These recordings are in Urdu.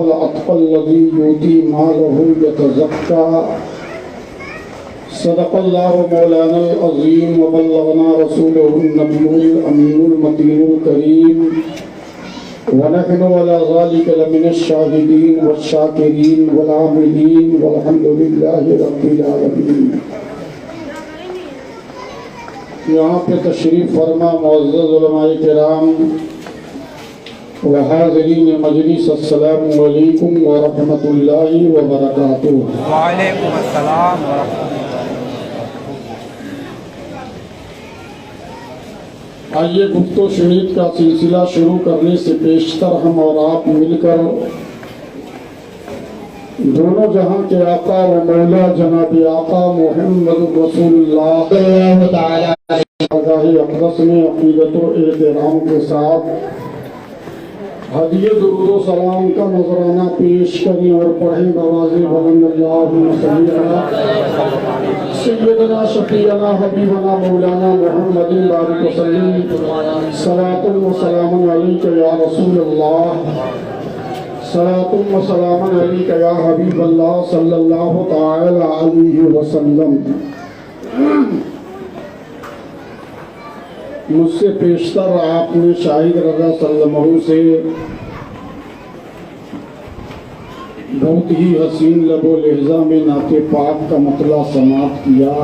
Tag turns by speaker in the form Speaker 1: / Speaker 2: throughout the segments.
Speaker 1: الأتقى الذي يؤتي ماله يتزكى صدق الله مولانا العظيم وبلغنا رسوله النبي الأمين المتين الكريم ونحن على ذلك لمن الشاهدين والشاكرين والعاملين والحمد لله رب العالمين۔ یہاں پہ تشریف فرما معزز علماء کرام و حاضرین مجلس، السلام علیکم ورحمۃ اللہ وبرکاتہ۔
Speaker 2: وعلیکم السلام ورحمۃ اللہ۔
Speaker 1: آئیے گفت و شنید کا سلسلہ شروع کرنے سے پیشتر ہم اور آپ مل کر دونوں جہاں کے آقا و مولا جناب آقا محمد رسول اللہ تعالی علیہ اقدس میں عقیدت و احترام کے ساتھ ہدیہ درود و سلام کا نذرانہ پیش کریں اور پڑھیں بواضح بلند اللہم صلی علی سیدنا شفیعنا حبیبنا مولانا محمد بارک وسلم صلاۃ و سلام علیک یا رسول اللہ، صلاۃ و سلام علیک یا حبیب اللہ صلی اللہ تعالی علیہ وسلم۔ مجھ سے پیشتر آپ نے شاہد رضا صلی اللہ علیہ وسلم سے بہت ہی حسین لب و لہجہ میں نعت پاک کا مطلع سماعت کیا۔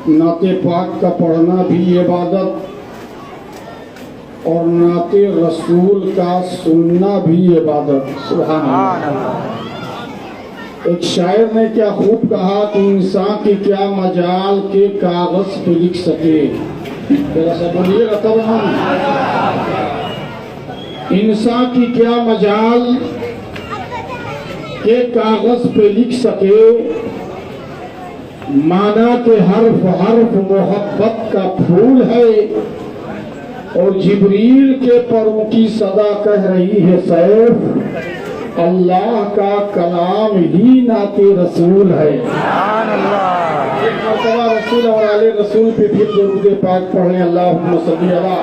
Speaker 1: نعت پاک کا پڑھنا بھی عبادت اور نعت رسول کا سننا بھی عبادت۔ سبحان اللہ۔ ایک شاعر نے کیا خوب کہا کہ انسان کی کیا مجال کے کاغذ پہ لکھ سکے۔ ذرا سا بولیے گا تب ہم۔ انسان کی کیا مجال کے کاغذ پہ لکھ سکے، مانا کہ حرف حرف محبت کا پھول ہے، اور جبریل کے پروں کی صدا کہہ رہی ہے سیف، اللہ کا کلام ہی نعت رسول ہے۔ ایک مرتبہ رسول اور آل رسول پہ پھر درود پاک پڑھیں۔ اللہم صلی علی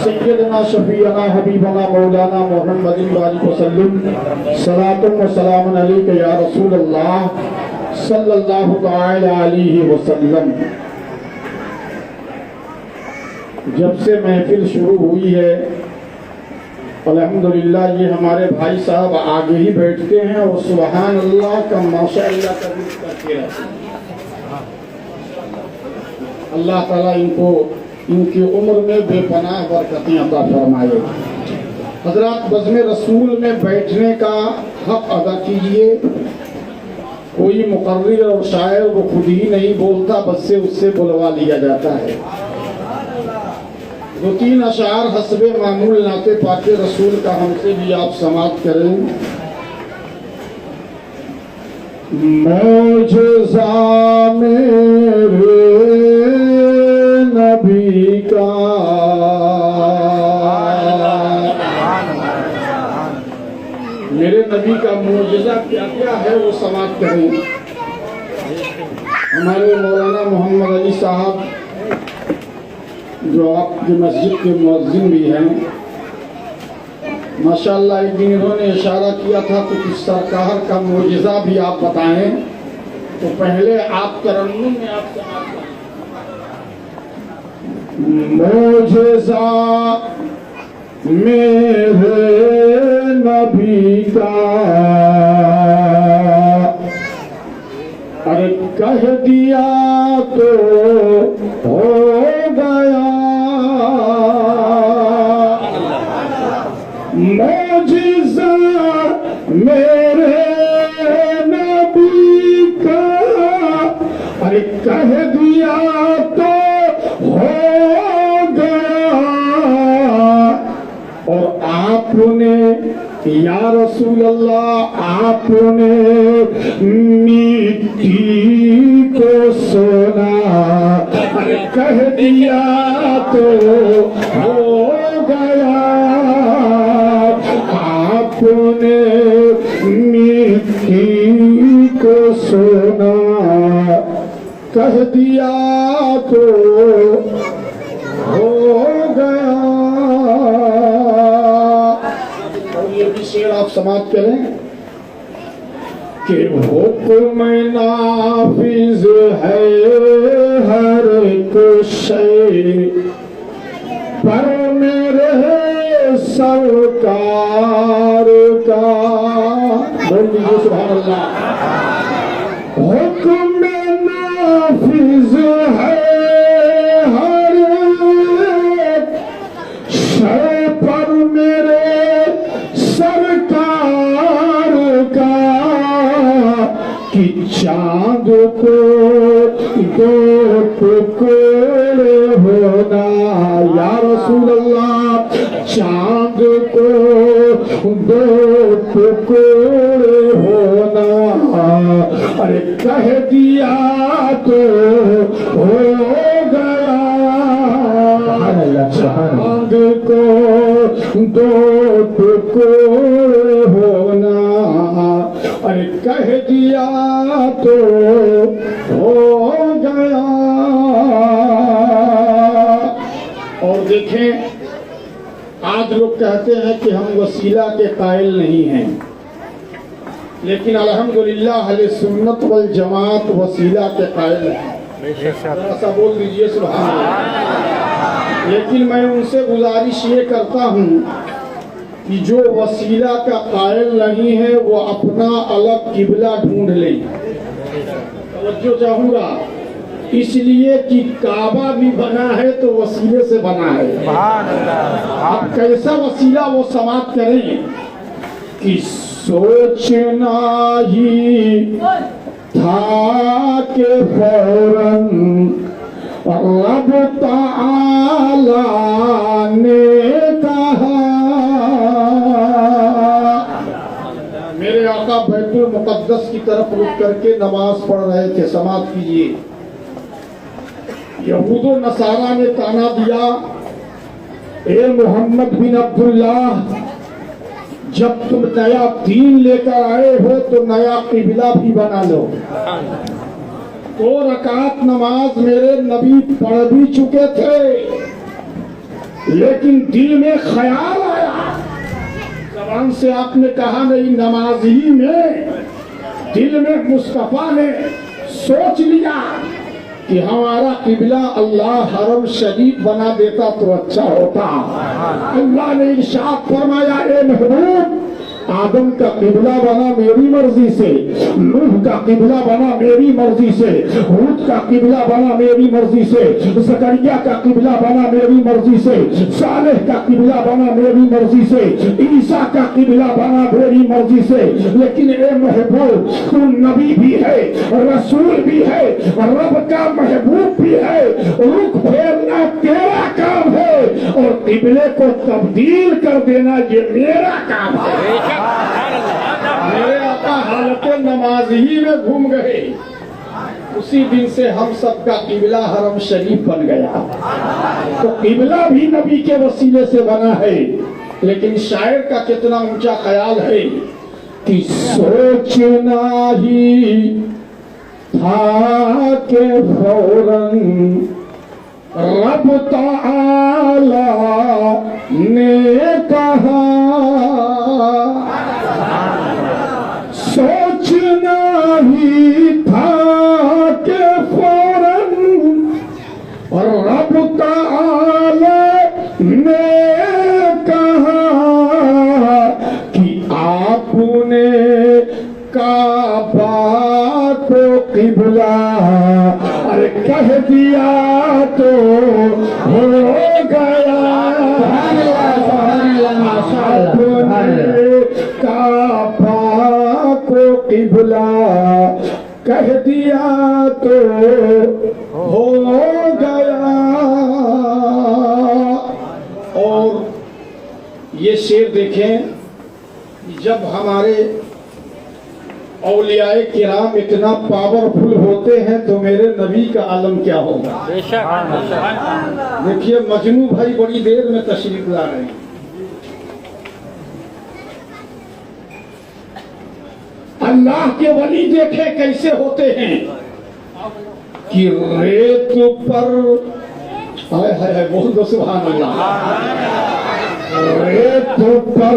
Speaker 1: سیدنا شفیعنا حبیبنا مولانا محمد بارک وسلم، صلاۃ و سلام علیک یا رسول اللہ صلی اللہ تعالی علیہ وسلم۔ جب سے محفل شروع ہوئی ہے الحمدللہ یہ ہمارے بھائی صاحب آگے ہی بیٹھتے ہیں اور سبحان اللہ کا ماشاء اللہ کا ذکر کرتے رہتے ہیں۔ اللہ تعالیٰ ان کی عمر میں بے پناہ برکتیں عطا فرمائے۔ حضرات بزم رسول میں بیٹھنے کا حق ادا کیجئے۔ کوئی مقرر اور شاعر وہ خود ہی نہیں بولتا، بس سے اس سے بلوا لیا جاتا ہے۔ دو تین اشعار حسب معمول نعت پاک رسول کا ہم سے بھی آپ سماعت کریں۔ معجزہ میرے نبی کا میرے نبی کا معجزہ کیا کیا ہے وہ سماعت کریں۔ ہمارے مولانا محمد علی صاحب جو آپ کی مسجد کے مؤذن بھی ہیں، ماشاءاللہ ایک دن انہوں نے اشارہ کیا تھا کہ کس سرکار کا معجزہ بھی آپ بتائیں، تو پہلے آپ ترنم میں آپ سماعت کریں۔ معجزہ میرے نبی کا ارے کہہ دیا تو ہو گیا، معجزہ میرے نبی کا ارے کہہ دیا تو ہو گیا، اور آپ نے یا رسول اللہ آپ نے مٹی کو سونا کہہ دیا تو ہو گیا، آپ نے مٹی کو سونا کہہ دیا تو ہو گیا، یہ بھی شعر آپ سماعت کریں کہ حکم نافذ ہے ہر ایک شے پر میرے سرکار کا، بول دیجیے سبحان اللہ۔ حکم نافذ ہے ہر ایک شے پر میرے سرکار کا، کہ چاند کو دو ٹکڑے ہونا، یا رسول اللہ چاند کو دو ٹکڑے ہونا، ارے کہہ دیا تو ہو گیا، چاند کو دو ٹکڑے ہونا، ارے کہہ دیا تو ہو گیا۔ اور دیکھیں آج لوگ کہتے ہیں کہ ہم وسیلہ کے قائل نہیں ہیں، لیکن الحمدللہ اہل سنت والجماعت وسیلہ کے قائل ہیں، ایسا بول دیجئے سبحان اللہ۔ لیکن میں ان سے گزارش یہ کرتا ہوں کہ جو وسیلہ کا قائل نہیں ہے وہ اپنا الگ قبلہ ڈھونڈ لیں۔ توجہ چاہوں گا، اس لیے کہ کعبہ بھی بنا ہے تو وسیلے سے بنا ہے۔ اب کیسا وسیلہ وہ سماعت کریں کہ سوچنا ہی تھا کہ فوراً رب تعالی نے کہا، میرے آقا بیت المقدس کی طرف رک کر کے نماز پڑھ رہے تھے، سماعت کیجئے۔ یہود و نصارہ نے تانا دیا، اے محمد بن عبداللہ جب تم نیا دین لے کر آئے ہو تو نیا قبلہ بھی بنا لو۔ 2 رکعت نماز میرے نبی پڑھ بھی چکے تھے، لیکن دل میں خیال آیا، زبان سے آپ نے کہا نہیں، نماز ہی میں دل میں مصطفیٰ نے سوچ لیا کہ ہمارا قبلہ اللہ حرم شریف بنا دیتا تو اچھا ہوتا۔ اللہ نے ارشاد فرمایا، اے محبوب آدم کا قبلہ بنا میری مرضی سے، نوح کا قبلہ بنا میری مرضی سے، ہود کا قبلہ بنا میری مرضی سے، زکریا کا قبلہ بنا میری مرضی سے، صالح کا قبلہ بنا میری مرضی سے، عیسیٰ کا قبلہ بنا میری مرضی سے۔ لیکن اے محبوب تو نبی بھی ہے، رسول بھی ہے، رب کا محبوب بھی ہے، رخ پھیرنا تیرا کام ہے اور قبلے کو تبدیل کر دینا یہ میرا کام ہے۔ میرے آقا حالت نماز ہی میں گھوم گئے، اسی دن سے ہم سب کا قبلہ حرم شریف بن گیا۔ تو قبلہ بھی نبی کے وسیلے سے بنا ہے، لیکن شاعر کا کتنا اونچا خیال ہے کہ سوچنا ہی تھا کہ فوراً رب تعالی نے کہا، سوچنا ہی تھا کہ فوراً رب تعالی نے کہا کہ آپ نے کعبہ کو قبلہ ارے کہہ دیا تو ہو گیا، آپ نے کعبہ کو قبلہ کہہ دیا تو ہو گیا۔ اور یہ شعر دیکھیں، جب ہمارے اولیاء کرام اتنا پاورفل ہوتے ہیں تو میرے نبی کا عالم کیا ہوگا۔ دیکھیے مجنو بھائی بڑی دیر میں تشریف لا رہے ہیں۔ اللہ کے ولی دیکھے کیسے ہوتے ہیں کہ ریت پر ہائے ہائے بول دو سبحان اللہ، ریت پر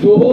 Speaker 1: 2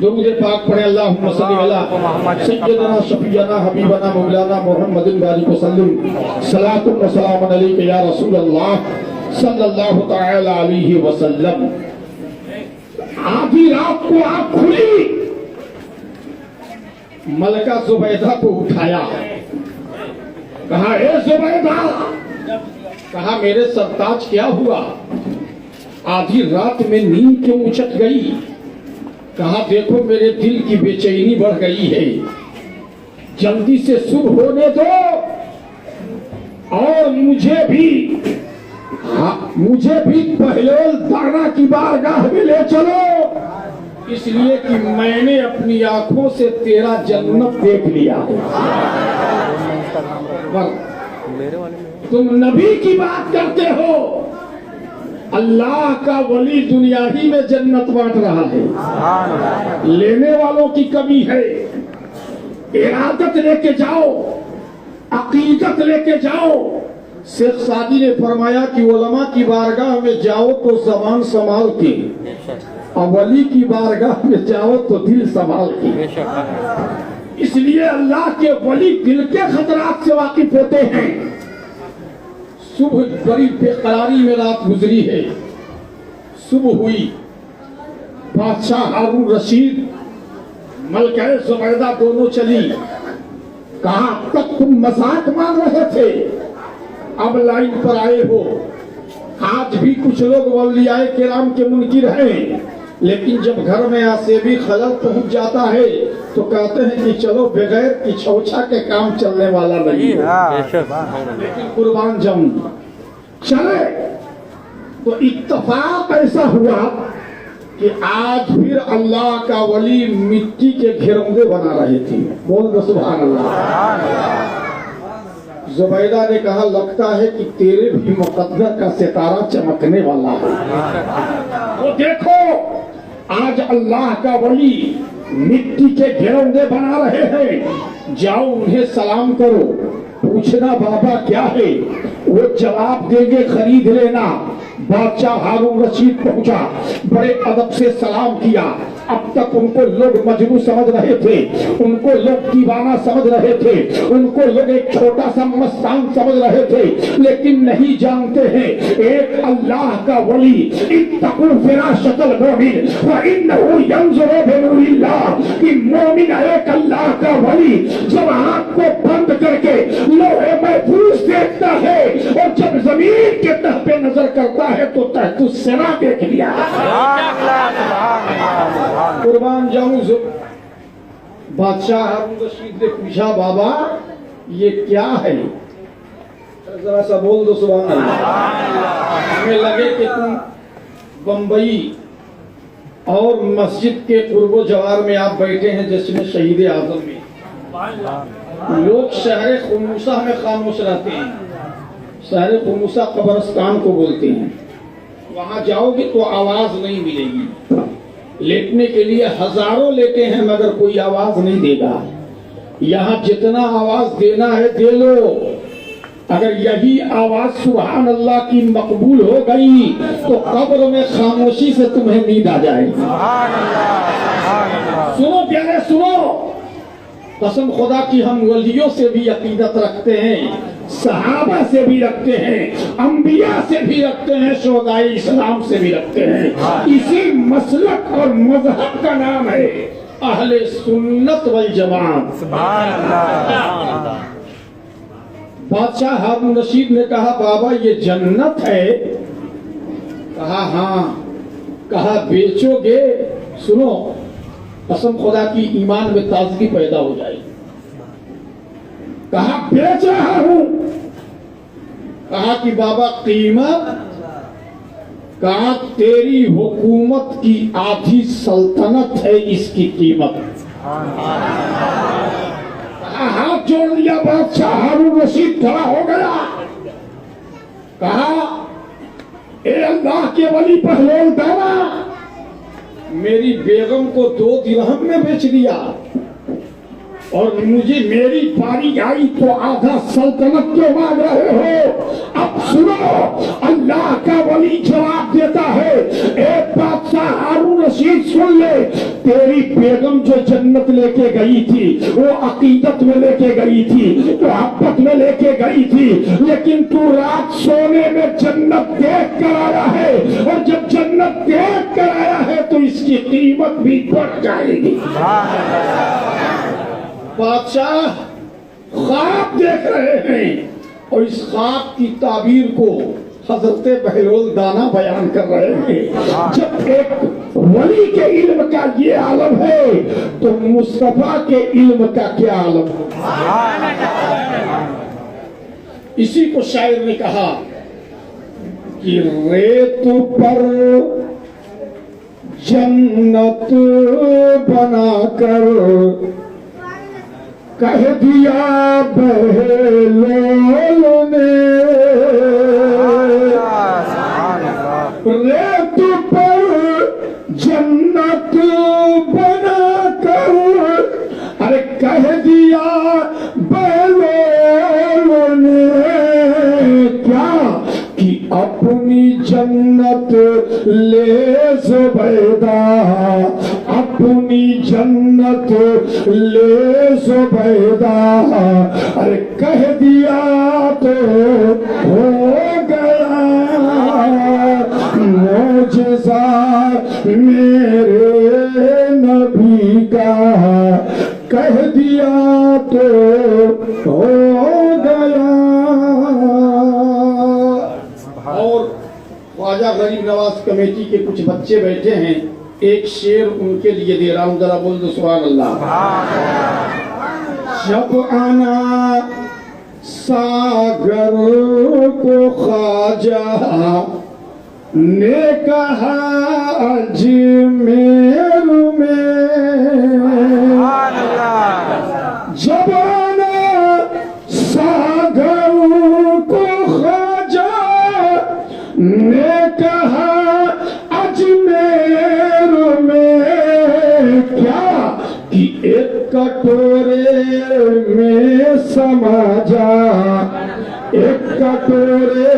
Speaker 1: درود پاک پڑھیں اللہم صلی علی سیدنا شفیعنا حبیبنا مولانا محمد بارک وسلم صلاۃ و سلام علیک یا رسول اللہ صلی اللہ تعالی علیہ وسلم۔ آدھی رات کو آنکھ کھلی، ملکہ زبیدہ کو اٹھایا، کہا اے زبیدہ، کہا میرے سرتاج کیا ہوا؟ آدھی رات میں نیند کیوں اچٹ گئی؟ کہا دیکھو میرے دل کی بے چینی بڑھ گئی ہے، جلدی سے صبح ہونے دو اور مجھے بھی بہلول دانا کی بارگاہ میں لے چلو، اس لیے کہ میں نے اپنی آنکھوں سے تیرا جنت دیکھ لیا ہے۔ تم نبی کی بات کرتے ہو، اللہ کا ولی دنیا ہی میں جنت بانٹ رہا ہے، لینے والوں کی کمی ہے۔ ارادت لے کے جاؤ، عقیدت لے کے جاؤ۔ شیخ سعدی نے فرمایا کہ علماء کی بارگاہ میں جاؤ تو زبان سنبھال کے، اور ولی کی بارگاہ میں جاؤ تو دل سنبھال کے۔ اس لیے اللہ کے ولی دل کے خطرات سے واقف ہوتے ہیں۔ صبح بڑی بے قراری میں رات گزری ہے، صبح ہوئی، بادشاہ ہارون رشید ملکہ زبیدہ دونوں چلی، کہا اب تک تم مذاق مان رہے تھے، اب لائن پر آئے ہو۔ آج بھی کچھ لوگ اولیاء کرام کے منکر ہیں، لیکن جب گھر میں آسیبی خلل پہنچ جاتا ہے تو کہتے ہیں کہ چلو بغیر کچھوچا کے کام چلنے والا نہیں ہے، لیکن قربان جاؤں چلے۔ تو اتفاق ایسا ہوا کہ آج پھر اللہ کا ولی مٹی کے گھروندے بنا رہے تھے۔ بول دو سبحان اللہ۔ زبیدہ نے کہا لگتا ہے کہ تیرے بھی مقدر کا ستارہ چمکنے والا ہے۔ تو دیکھو آج اللہ کا ولی مٹی کے گھروندے بنا رہے ہیں، جاؤ انہیں سلام کرو، پوچھنا بابا کیا ہے، وہ جواب دیں گے خرید لینا۔ بادشاہ ہارون رشید پہنچا، بڑے ادب سے سلام کیا۔ اب تک ان کو لوگ مجنون سمجھ رہے تھے، ان کو لوگ دیوانہ سمجھ رہے تھے، ان کو لوگ ایک چھوٹا سا مستان سمجھ رہے تھے، لیکن نہیں جانتے ہیں ایک اللہ کا ولی اتقوا فراشۃ المؤمن فإنه ينظر بنور اللہ، کہ مومن ایک اللہ کا ولی جب آنکھ کو بند کر کے لوح محفوظ دیکھتا ہے اور جب زمین کے تہ پہ نظر کرتا ہے تو تحت السما دیکھ لیا۔ قربان جاؤں۔ بادشاہ ہارون رشید نے پوچھا بابا یہ کیا ہے؟ ذرا سا بول دو سبحان اللہ۔ ہمیں لگے کہ تم بمبئی اور مسجد کے قرب و جوار میں آپ بیٹھے ہیں جشن شہید اعظم میں۔ لوگ شہر خموسہ میں خاموش رہتے ہیں، شہر خموسہ قبرستان کو بولتے ہیں، وہاں جاؤ گے تو آواز نہیں ملے گی، لیٹنے کے لیے ہزاروں لیتے ہیں مگر کوئی آواز نہیں دے گا۔ یہاں جتنا آواز دینا ہے دے لو، اگر یہی آواز سبحان اللہ کی مقبول ہو گئی تو قبر میں خاموشی سے تمہیں نیند آ جائے گی۔ سنو پیارے سنو، قسم خدا کی ہم ولیوں سے بھی عقیدت رکھتے ہیں، صحابہ سے بھی رکھتے ہیں، انبیاء سے بھی رکھتے ہیں، شہداء اسلام سے بھی رکھتے ہیں۔ اسی مسلک اور مذہب کا نام ہے اہل سنت والجماعت۔ سبحان اللہ۔ بادشاہ ہارون رشید نے کہا بابا یہ جنت ہے؟ کہا ہاں۔ کہا بیچو گے؟ سنو قسم خدا کی ایمان میں تازگی پیدا ہو جائے۔ کہا بیچ رہا ہوں۔ کہا کہ بابا قیمت؟ کہا تیری حکومت کی آدھی سلطنت ہے اس کی قیمت۔ کہا ہاتھ جوڑ لیا بادشاہ ہارون رشید کھڑا ہو گیا۔ کہا اے اللہ کے ولی بہلول دانا، میری بیگم کو 2 درہم میں بیچ دیا، اور مجھے میری باری آئی تو آدھا سلطنت کیوں مانگ رہے ہو؟ اب سنو، اللہ کا ولی جواب دیتا ہے، اے بادشاہ ہارون رشید سن لے، تیری بیگم جو جنت لے کے گئی تھی، وہ عقیدت میں لے کے گئی تھی، محبت میں لے کے گئی تھی، لیکن تو رات سونے میں جنت دیکھ کر آیا ہے، اور جب جنت دیکھ کر آیا ہے تو اس کی قیمت بھی بڑھ جائے گی۔ بادشاہ خواب دیکھ رہے ہیں اور اس خواب کی تعبیر کو حضرت بہلول دانا بیان کر رہے ہیں۔ جب ایک ولی کے علم کا یہ عالم ہے تو مصطفیٰ کے علم کا کیا عالم ہے؟ اسی کو شاعر نے کہا کہ ریت پر جنت بنا کر کہہ دیا بہلول نے، ریت پر جنت بنا کر ارے کہہ دیا بہلول نے کیا کہ اپنی جنت لے زبیدہ، اپنی جنت لے زبیدہ، ارے کہہ دیا تو ہو گیا معجزہ میرے نبی کا، کہہ دیا تو ہو گیا۔ اور خواجہ غریب نواز کمیٹی کے کچھ بچے بیٹھے ہیں، ایک شعر ان کے لیے دے رہا ہوں، ذرا بول دو سبحان اللہ۔ جب آنا ساگر کو خواجہ نے کہا اجمیر میں، جب آنا ساگر کو خواجہ نے کہا اجمیر میں، کیا کہ ایک کٹورے میں سما جا، ایک کٹورے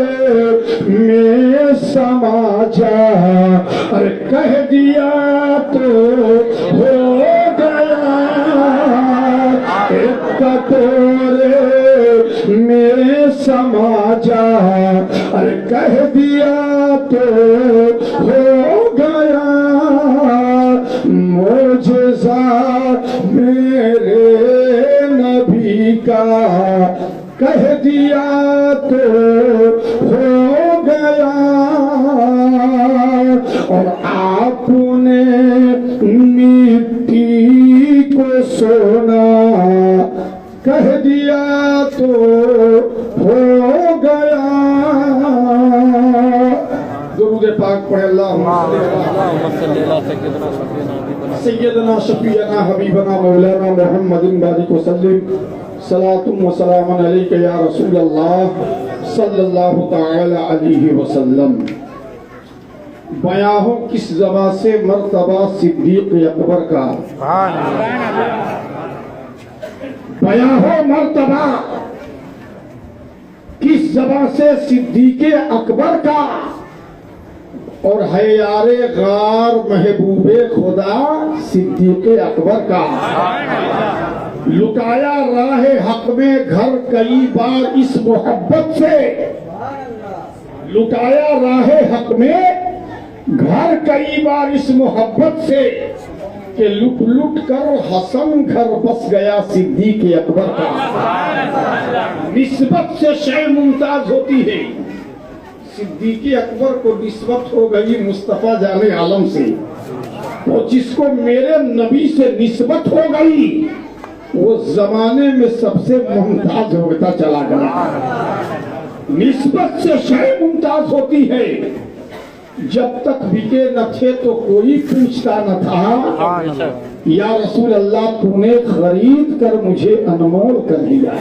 Speaker 1: میں سما جا، اور کہہ دیا تو ہو گیا، ایک کٹورے میں سما جا، اور کہہ دیا تو ہو گیا معجزہ میرے نبی کا، کہہ دیا تو ہو گیا۔ اور آپ نے مٹی کو سونا کہہ دیا تو ہو گیا۔ درود پاک پڑھے اللہم صلی سیدنا شفیعنا حبیبنا مولانا محمد بارک وسلم، صلاۃ و سلام علیک یا رسول اللہ صلی اللہ تعالی علیہ وسلم۔ بیان ہو کس زبان سے مرتبہ صدیق اکبر کا، بیان ہو مرتبہ کس زبان سے صدیق اکبر کا، اور ہے یار غار محبوب خدا صدیق اکبر کا۔ لٹایا راہ حق میں گھر کئی بار اس محبت سے، لٹایا راہ حق میں گھر کئی بار اس محبت سے، کہ لٹ لٹ کر حسن گھر بس گیا صدیق اکبر کا۔ نسبت سے شے ممتاز ہوتی ہے، صدیق اکبر کو نسبت ہو گئی مصطفیٰ جان عالم سے، وہ جس کو میرے نبی سے نسبت ہو گئی وہ زمانے میں سب سے ممتاز ہوتا چلا گیا۔ نسبت سے شے ممتاز ہوتی ہے، جب تک بکے نہ تھے تو کوئی پوچھتا نہ تھا، یا رسول اللہ تو نے خرید کر مجھے انمول کر دیا۔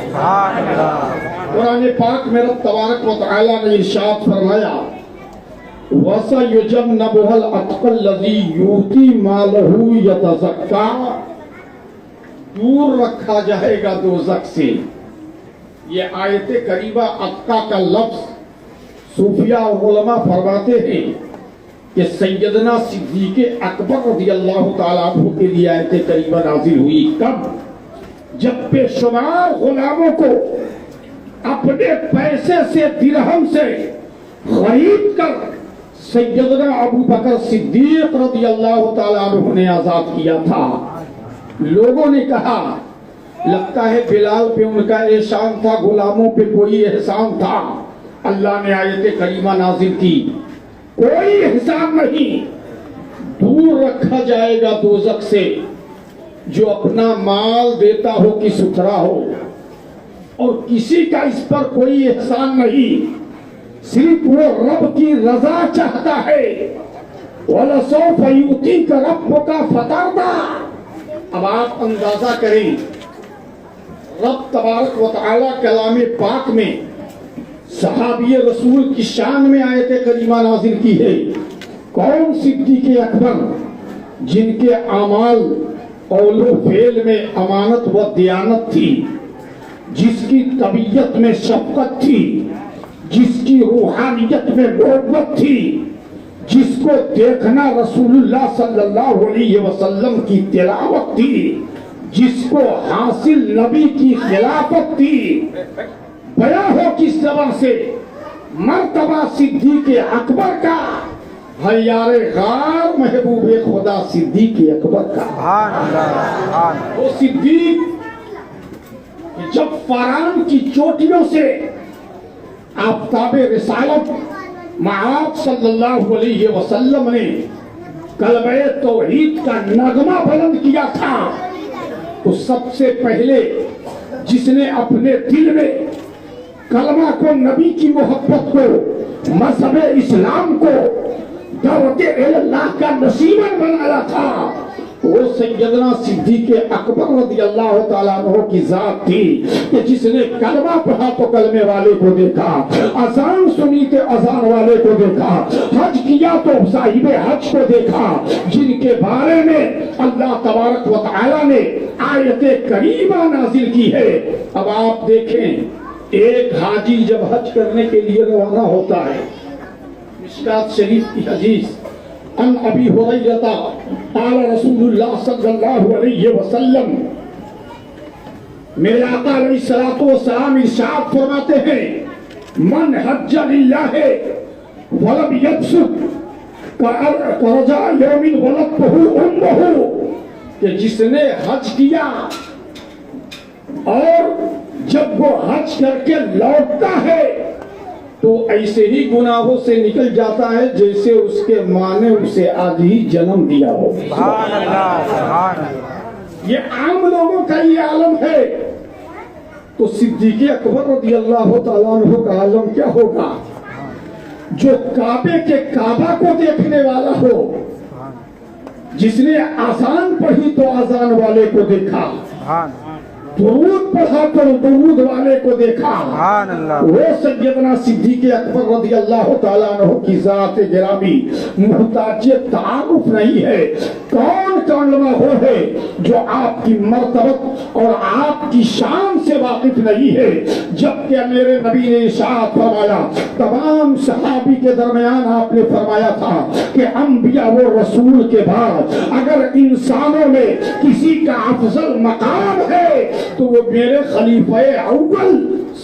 Speaker 1: قرآن پاک میں رب تبارک و تعالی نے ارشاد فرمایا، وَسَيُجَنَّبُهَا الْأَتْقَى الَّذِي يُؤْتِي مَالَهُ يَتَزَكَّىٰ، دور رکھا جائے گا دوزخ سے. یہ آیت کریمہ اتقا کا لفظ صوفیہ اور علماء فرماتے ہیں کہ سیدنا صدیق اکبر رضی اللہ تعالیٰ عنہ کے لیے آیت کریمہ نازل ہوئی. کب؟ جب بے شمار غلاموں کو اپنے پیسے سے درہم سے خرید کر سیدنا ابو بکر صدیق رضی اللہ تعالیٰ عنہ نے آزاد کیا تھا. لوگوں نے کہا لگتا ہے بلال پہ ان کا احسان تھا، غلاموں پہ کوئی احسان تھا. اللہ نے آیت کریمہ نازل کی کوئی احسان نہیں، دور رکھا جائے گا دوزخ سے جو اپنا مال دیتا ہو کہ ستھرا ہو اور کسی کا اس پر کوئی احسان نہیں، صرف وہ رب کی رضا چاہتا ہے. وَلَسَوْفَ يُؤْتِيكَ رَبُّكَ فَتَرْضَىٰ. اب آپ اندازہ کریں رب تبارک و تعالی کلام پاک میں صحابی رسول کی شان میں آیت کریمہ نازل کی ہے. کون؟ صدیق اکبر، جن کے اعمال قول و فعل میں امانت و دیانت تھی، جس کی طبیعت میں شفقت تھی، جس کی روحانیت میں محبت تھی، جس کو دیکھنا رسول اللہ صلی اللہ علیہ وسلم کی تلاوت تھی، جس کو حاصل نبی کی خلافت تھی. بیان ہو کس زبان سے مرتبہ صدیق اکبر کا، حیار غار محبوب خدا صدیق اکبر کا. وہ صدیق جب فاران کی چوٹیوں سے آفتاب رسالت معاذ صلی اللہ علیہ وسلم نے کلمہ توحید کا نغمہ بلند کیا تھا، تو سب سے پہلے جس نے اپنے دل میں کلمہ کو، نبی کی محبت کو، مذہب اسلام کو، دعوت اللہ کا نصیباً بنایا تھا، وہ سیدنا صدیق اکبر رضی اللہ تعالیٰ عنہ کی ذات تھی کہ جس نے کلمہ پڑھا تو کلمے والے کو دیکھا، اذان سنی تو اذان والے کو دیکھا، حج کیا تو صاحب حج کو دیکھا، جن کے بارے میں اللہ تبارک و تعالیٰ نے آیت کریمہ نازل کی ہے. اب آپ دیکھیں ایک حاجی جب حج کرنے کے لیے روانہ ہوتا ہے، مشکات شریف کی حدیث ان ابی ہریرہ قال رسول اللہ صلی اللہ علیہ وسلم، میرے آقا علیہ الصلوۃ والسلام ارشاد فرماتے ہیں من حج للہ ولم یفسق فرجع یوم ولدته امہ، کہ جس نے حج کیا اور جب وہ حج کر کے لوٹتا ہے تو ایسے ہی گناہوں سے نکل جاتا ہے جیسے اس کے ماں نے اسے آج ہی جنم دیا ہو.
Speaker 2: سبحان اللہ، سبحان اللہ.
Speaker 1: یہ عام لوگوں کا یہ عالم ہے، تو صدیق اکبر رضی اللہ تعالیٰ عنہ کا عالم کیا ہوگا؟ جو کعبے کے کعبہ کو دیکھنے والا ہو، جس نے اذان پڑھی تو اذان والے کو دیکھا، درود پڑھا تو درود والے کو دیکھا. وہ سیدنا صدیق اکبر رضی اللہ تعالیٰ عنہ کی ذات گرامی محتاج تعارف نہیں ہے. کون کلمہ وہ ہے جو آپ کی مرتبت اور آپ کی شان سے واقف نہیں ہے؟ جبکہ میرے نبی نے ارشاد فرمایا، تمام صحابی کے درمیان آپ نے فرمایا تھا کہ انبیاء و رسول کے بعد اگر انسانوں میں کسی کا افضل مقام ہے تو وہ میرے خلیفہ اول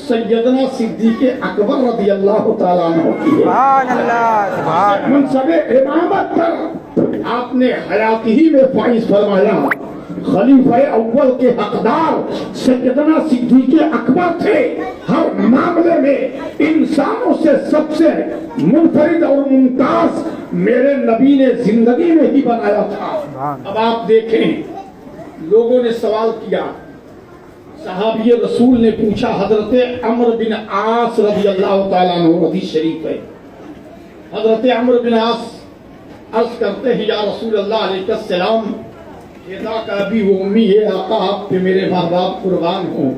Speaker 1: سیدنا صدیق اکبر رضی اللہ تعالیٰ عنہ کی ہے.
Speaker 2: سبحان اللہ، سبحان اللہ.
Speaker 1: منصب امامت پر آپ نے حیات ہی میں فائز فرمایا خلیفہ اول کے حقدار سیدنا صدیق اکبر تھے. ہر معاملے میں انسانوں سے سب سے منفرد اور ممتاز میرے نبی نے زندگی میں ہی بنایا تھا. اب آپ دیکھیں لوگوں نے سوال کیا، صحابی رسول نے پوچھا، حضرت عمرو بن عاص رضی اللہ تعالیٰ عنہ، حدیث شریف ہے، حضرت عمرو بن عاص عرض کرتے ہیں یا رسول اللہ علیہ السلام، خدا کا ابی و امی ہے، آقا آپ پہ میرے ماں باپ قربان ہوں،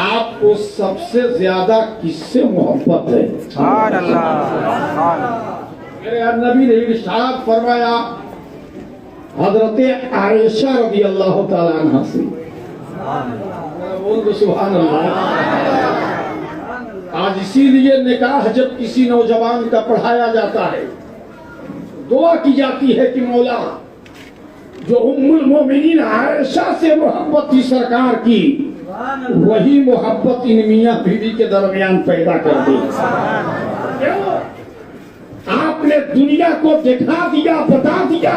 Speaker 1: آپ کو سب سے زیادہ کس سے محبت ہے؟
Speaker 2: سبحان اللہ، سبحان اللہ.
Speaker 1: میرے نبی نے ارشاد فرمایا حضرت عائشہ رضی اللہ تعالیٰ عنہ سے. بول دو سبحان اللہ۔ آج اسی لیے نکاح جب کسی نوجوان کا پڑھایا جاتا ہے، دعا کی جاتی ہے کہ مولا جو ام المومنین عائشہ سے محبت تھی سرکار کی، وہی محبت ان میاں بیوی کے درمیان پیدا کر دی۔ آپ نے دنیا کو دکھا دیا، بتا دیا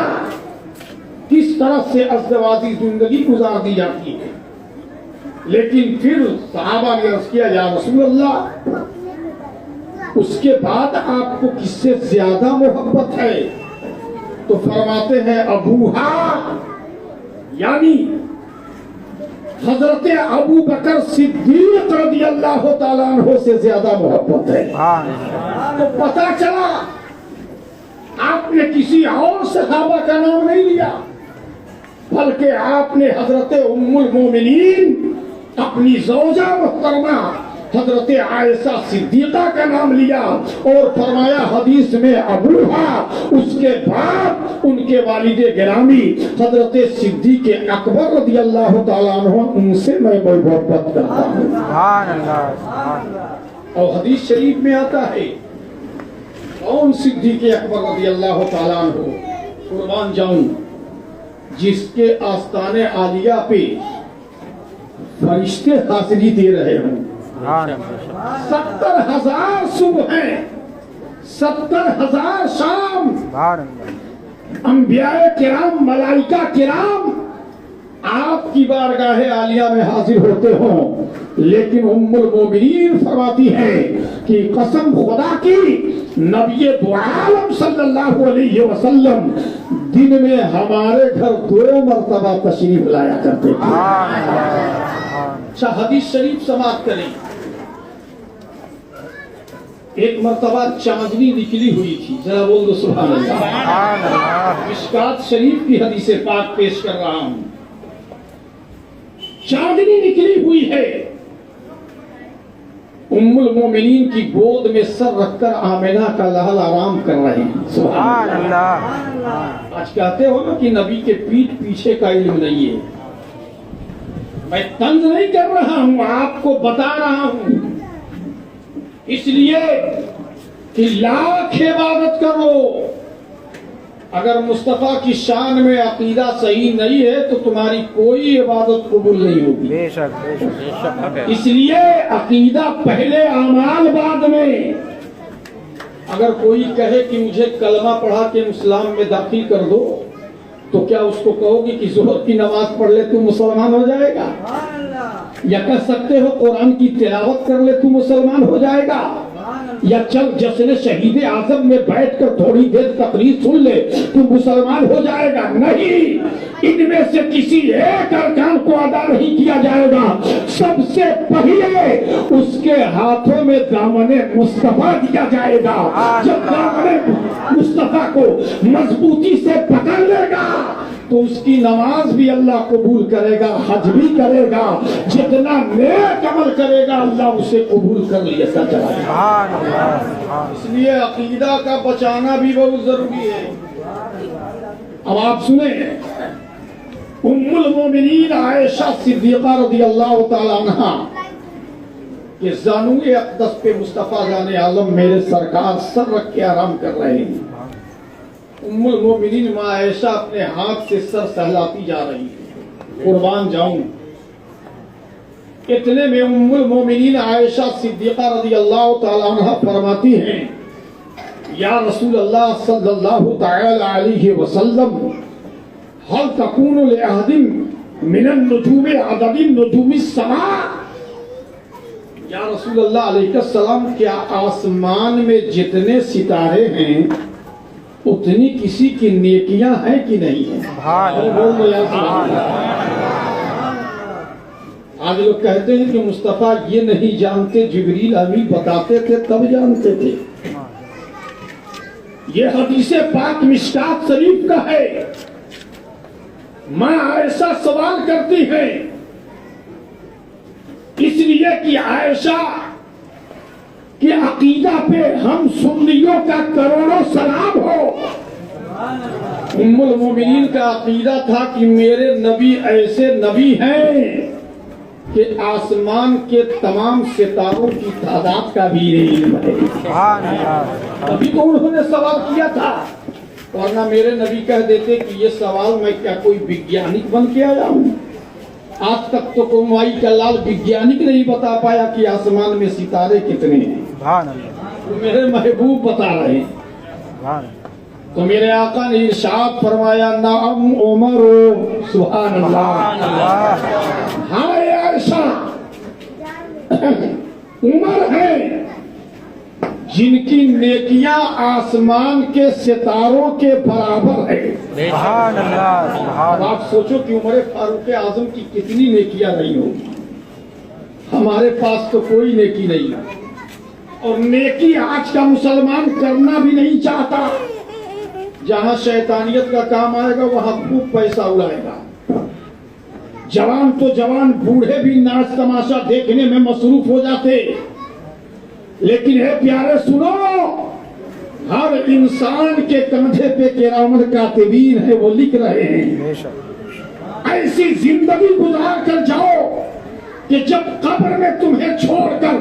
Speaker 1: کس طرح سے ازدواجی زندگی گزار دی جاتی ہے، لیکن پھر صحابہ نے عرض کیا یا رسول اللہ اس کے بعد آپ کو کس سے زیادہ محبت ہے؟ تو فرماتے ہیں ابوہا، یعنی حضرت ابو بکر صدیق رضی اللہ تعالیٰ عنہ سے زیادہ محبت ہے۔ تو پتہ چلا آپ نے کسی اور صحابہ کا نام نہیں لیا، بلکہ آپ نے حضرت ام المومنین اپنی زوجہ محترمہ حضرت عائشہ صدیقہ کا نام لیا اور فرمایا حدیث میں ابوہا، اس کے بعد ان کے والد گرامی حضرت صدیق اکبر رضی اللہ تعالیٰ عنہ، ان سے میں محبت کرتا ہوں۔ اور حدیث شریف میں آتا ہے کون صدیق اکبر رضی اللہ تعالیٰ عنہ؟ قربان جاؤں جس کے آستانے عالیہ پہ فرشتے حاضری دے رہے ہوں، 70,000 صبح ہیں، 70,000 شام، انبیاء کرام، ملائکہ کرام آپ کی بارگاہ عالیہ میں حاضر ہوتے ہوں، لیکن ام المومنین فرماتی ہیں کہ قسم خدا کی نبی دو عالم صلی اللہ علیہ وسلم دن میں ہمارے گھر 2 مرتبہ تشریف لایا کرتے تھے۔ اچھا حدیث شریف سماعت کریں۔ ایک مرتبہ چاندنی نکلی ہوئی تھی، ذرا بول دو سبحان اللہ۔ مشکات شریف کی حدیث پاک پیش کر رہا ہوں۔ چاندنی نکلی ہوئی ہے، ام المومنین کی گود میں سر رکھ کر آمنہ کا لحل آرام کر رہے ہیں۔ سبحان اللہ۔ آج کہتے ہو نا کہ نبی کے پیٹھ پیچھے کا علم نہیں ہے، میں طنز نہیں کر رہا ہوں، آپ کو بتا رہا ہوں، اس لیے کہ لاکھ عبادت کرو، اگر مصطفیٰ کی شان میں عقیدہ صحیح نہیں ہے تو تمہاری کوئی عبادت قبول نہیں ہوگی۔
Speaker 2: بے شک بے شک۔
Speaker 1: اس لیے عقیدہ پہلے، اعمال بعد میں۔ اگر کوئی کہے کہ مجھے کلمہ پڑھا کے اسلام میں داخل کر دو تو کیا اس کو کہو گی کہ ظہر کی نماز پڑھ لے تو مسلمان ہو جائے گا؟ یا کہہ سکتے ہو قرآن کی تلاوت کر لے تو مسلمان ہو جائے گا؟ یا چل جشن شہید اعظم میں بیٹھ کر تھوڑی دیر تقریر سن لے تو مسلمان ہو جائے گا؟ نہیں، ان میں سے کسی ایک ارکان کو ادا نہیں کیا جائے گا۔ سب سے پہلے اس کے ہاتھوں میں دامن مصطفیٰ دیا جائے گا۔ جب دامن مصطفیٰ کو مضبوطی سے پکڑ لے گا تو اس کی نماز بھی اللہ قبول کرے گا، حج بھی کرے گا، جتنا نیک عمل کرے گا اللہ اسے قبول کر لیتا چلا جائے۔ اس لیے عقیدہ کا بچانا بھی بہت ضروری ہے۔ اب آپ سنیں، ام المومنین عائشہ صدیقہ رضی اللہ تعالیٰ عنہ کہ زانوئے اقدس پہ مصطفیٰ جان عالم میرے سرکار سر رکھ کے آرام کر رہے ہیں۔ ام المومنین ماں عائشہ اپنے ہاتھ سے سر سہلاتی جا رہی ہے۔ قربان جاؤں، اتنے میں ام المومنین عائشہ صدیقہ رضی اللہ تعالیٰ عنہ فرماتی ہیں یا رسول اللہ صلی اللہ تعالی علیہ وسلم هل تكون لأحد من النجوم عدد نجوم السماء؟ یا رسول اللہ علیہ السلام، کیا آسمان میں جتنے ستارے ہیں اتنی کسی کی نیکیاں ہیں کہ نہیں ہیں؟ آج لوگ کہتے ہیں کہ مصطفیٰ یہ نہیں جانتے، جبریل امین بتاتے تھے تب جانتے تھے۔ یہ حدیث پاک مشکات شریف کا ہے۔ ماں عائشہ سوال کرتی ہے اس لیے کہ عائشہ کہ عقیدہ پہ ہم سنیوں کا کروڑوں سلام ہو۔ ام المومنین کا عقیدہ تھا کہ میرے نبی ایسے نبی ہیں کہ آسمان کے تمام ستاروں کی تعداد کا بھی علم ہے۔ ابھی تو انہوں نے سوال کیا تھا، ورنہ میرے نبی کہہ دیتے کہ یہ سوال میں کیا کوئی وگیانک بن کے آیا ہوں؟ آج تک تو کوئی کا لال وگیانک نہیں بتا پایا کہ آسمان میں ستارے کتنے ہیں، تو میرے محبوب بتا رہے ہیں۔ تو میرے آقا نے ارشاد فرمایا نعم عمر، سبحان اللہ، ہاں اے عائشہ، عمر ہے جن کی نیکیاں آسمان کے ستاروں کے برابر ہے۔ اب آپ سوچو کہ عمر فاروق اعظم کی کتنی نیکیاں نہیں ہوگی، ہمارے پاس تو کوئی نیکی نہیں ہے، اور نیکی آج کا مسلمان کرنا بھی نہیں چاہتا۔ جہاں شیطانیت کا کام آئے گا وہاں خوب پیسہ اڑائے گا۔ جوان تو جوان، بوڑھے بھی ناچ تماشا دیکھنے میں مصروف ہو جاتے، لیکن اے پیارے سنو، ہر انسان کے کندھے پہ کرامن کاتبین ہے، وہ لکھ رہے ہیں۔ ایسی زندگی گزار کر جاؤ کہ جب قبر میں تمہیں چھوڑ کر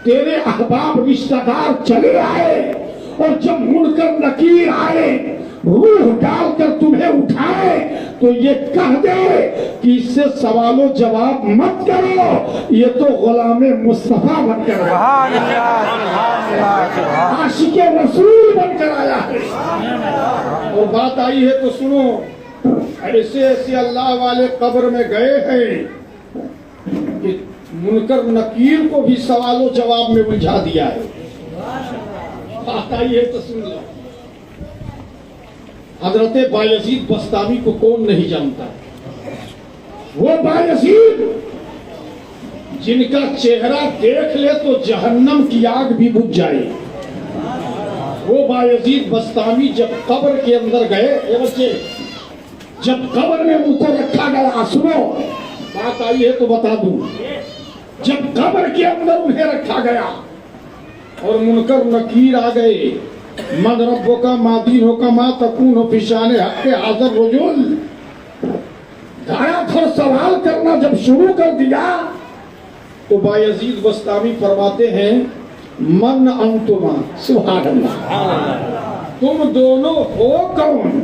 Speaker 1: تیرے احباب رشتہ دار چلے آئے، اور جب منکر نکیر آئے روح ڈال کر تمہیں اٹھائے، تو یہ کہہ دے کہ اس سے سوال و جواب مت کرو، یہ تو غلام مصطفیٰ بن کر عاشق رسول بن کر آیا ہے۔ اور بات آئی ہے تو سنو، ایسے ایسے اللہ والے قبر میں گئے ہیں کہ منکر نکیر کو بھی سوال و جواب میں الجھا دیا ہے۔ بات آئی ہے تو سن لو۔ حضرت بایزید بستامی کو کون نہیں جانتا؟ وہ بایزید جن کا چہرہ دیکھ لے تو جہنم کی آگ بھی بجھ جائے۔ وہ بایزید بستامی جب قبر کے اندر گئے، یہ بچے جب قبر میں ان کو رکھا گیا، سنو بات آئی ہے تو بتا دوں، جب قبر کے اندر انہیں رکھا گیا اور منکر نکیر آ گئے، من ربک ما دینک ما تکون فی شان حق ھذا الرجل، دھایا تھا سوال کرنا جب شروع کر دیا تو بایزید بستامی فرماتے ہیں من انتما، سبحان اللہ، تم دونوں ہو کون؟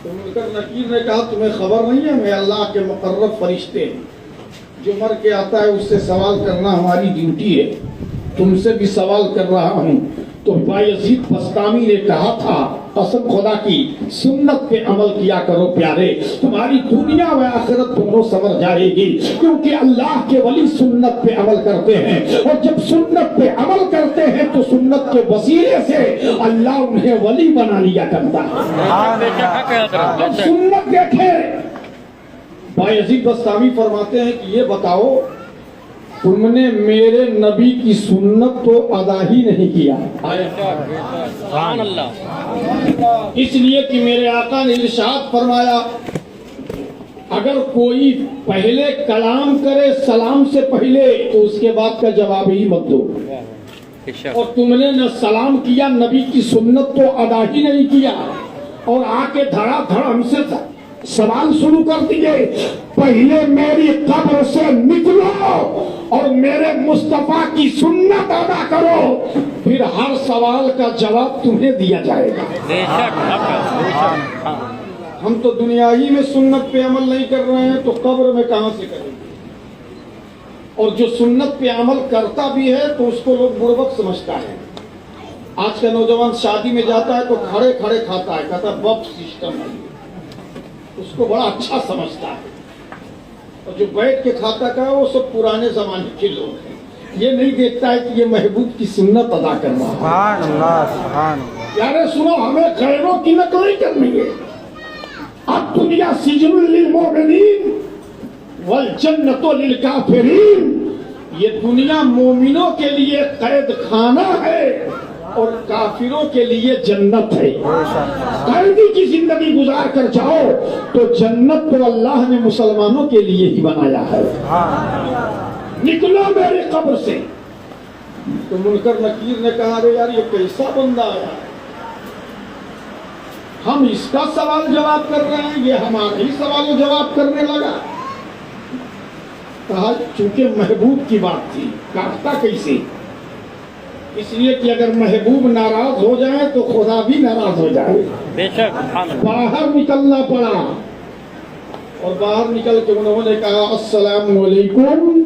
Speaker 1: تو منکر نکیر نے کہا تمہیں خبر نہیں ہے میں اللہ کے مقرب فرشتے ہیں، جو مر کے آتا ہے اس سے سوال کرنا ہماری ڈیوٹی ہے، تم سے بھی سوال کر رہا ہوں۔ تو بایزید بستامی نے کہا تھا قسم خدا کی سنت پہ عمل کیا کرو پیارے، تمہاری دنیا و آخرت دونوں سنور جائے گی، کیونکہ اللہ کے ولی سنت پہ عمل کرتے ہیں، اور جب سنت پہ عمل کرتے ہیں تو سنت کے وسیلے سے اللہ انہیں ولی بنا لیا کرتا ہے۔ سنت دیکھیں، بایزید بستامی فرماتے ہیں کہ یہ بتاؤ تم نے میرے نبی کی سنت تو ادا ہی نہیں کیا،
Speaker 2: سبحان اللہ،
Speaker 1: اس لیے کہ میرے آقا نے ارشاد فرمایا اگر کوئی پہلے کلام کرے سلام سے پہلے تو اس کے بعد کا جواب ہی مت دو، اور تم نے نہ سلام کیا، نبی کی سنت تو ادا ہی نہیں کیا، اور آ کے دھڑا دھڑ ہم سے سوال شروع کر دیے۔ پہلے میری قبر سے نکلو اور میرے مصطفیٰ کی سنت ادا کرو، پھر ہر سوال کا جواب تمہیں دیا جائے گا۔
Speaker 2: بے شک،
Speaker 1: ہم تو دنیا ہی میں سنت پہ عمل نہیں کر رہے ہیں تو قبر میں کہاں سے کریں گے؟ اور جو سنت پہ عمل کرتا بھی ہے تو اس کو لوگ بڑبک سمجھتا ہے۔ آج کا نوجوان شادی میں جاتا ہے تو کھڑے کھڑے کھاتا ہے، کہتا ہے بف سسٹم ہے، اس کو بڑا اچھا سمجھتا ہے، اور جو بیٹھ کے کھاتا کا ہے وہ سب پرانے زمانے کے لوگ ہیں، یہ نہیں دیکھتا ہے کہ یہ محبوب کی سنت ادا کر رہا ہے۔
Speaker 3: سبحان اللہ، سبحان اللہ۔
Speaker 1: یارے سنو، ہمیں غیروں کی نقل نہیں کرنی ہے۔ اب دنیا سجن للمؤمنین والجنت للکافرین، یہ دنیا مومنوں کے لیے قید خانہ ہے اور کافروں کے لیے جنت ہے۔ قیدی کی زندگی گزار کر جاؤ تو جنت تو اللہ نے مسلمانوں کے لیے ہی بنایا ہے۔ نکلو میری قبر سے۔ تو منکر نکیر نے کہا ارے یار یہ کیسا بندہ آیا، ہم اس کا سوال جواب کر رہے ہیں، یہ ہمارا ہی سوال و جواب کرنے لگا۔ کہا چونکہ محبوب کی بات تھی، کاٹتا کیسے؟ اس لیے کہ اگر محبوب ناراض ہو جائے تو خدا بھی ناراض ہو جائے.
Speaker 2: بے شک سبحان اللہ.
Speaker 1: باہر نکلنا پڑا اور باہر نکل کے انہوں نے کہا السلام علیکم.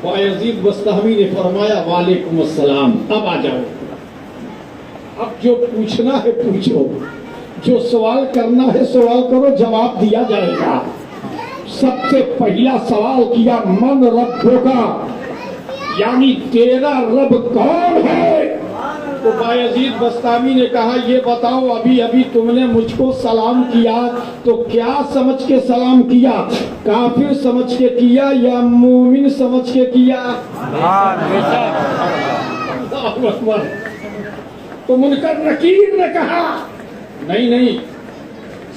Speaker 1: بایزید بستامی نے فرمایا وعلیکم السلام. اب آ جاؤ، اب جو پوچھنا ہے پوچھو، جو سوال کرنا ہے سوال کرو، جواب دیا جائے گا. سب سے پہلا سوال کیا من ربک، یعنی تیرا رب کون ہے؟ تو بایزید بستامی نے کہا یہ بتاؤ، ابھی ابھی تم نے مجھ کو سلام کیا تو کیا سمجھ کے سلام کیا؟ کافر سمجھ کے کیا یا مومن سمجھ کے کیا؟ اللہ اکبر. تو منکر نکیر نے کہا نہیں،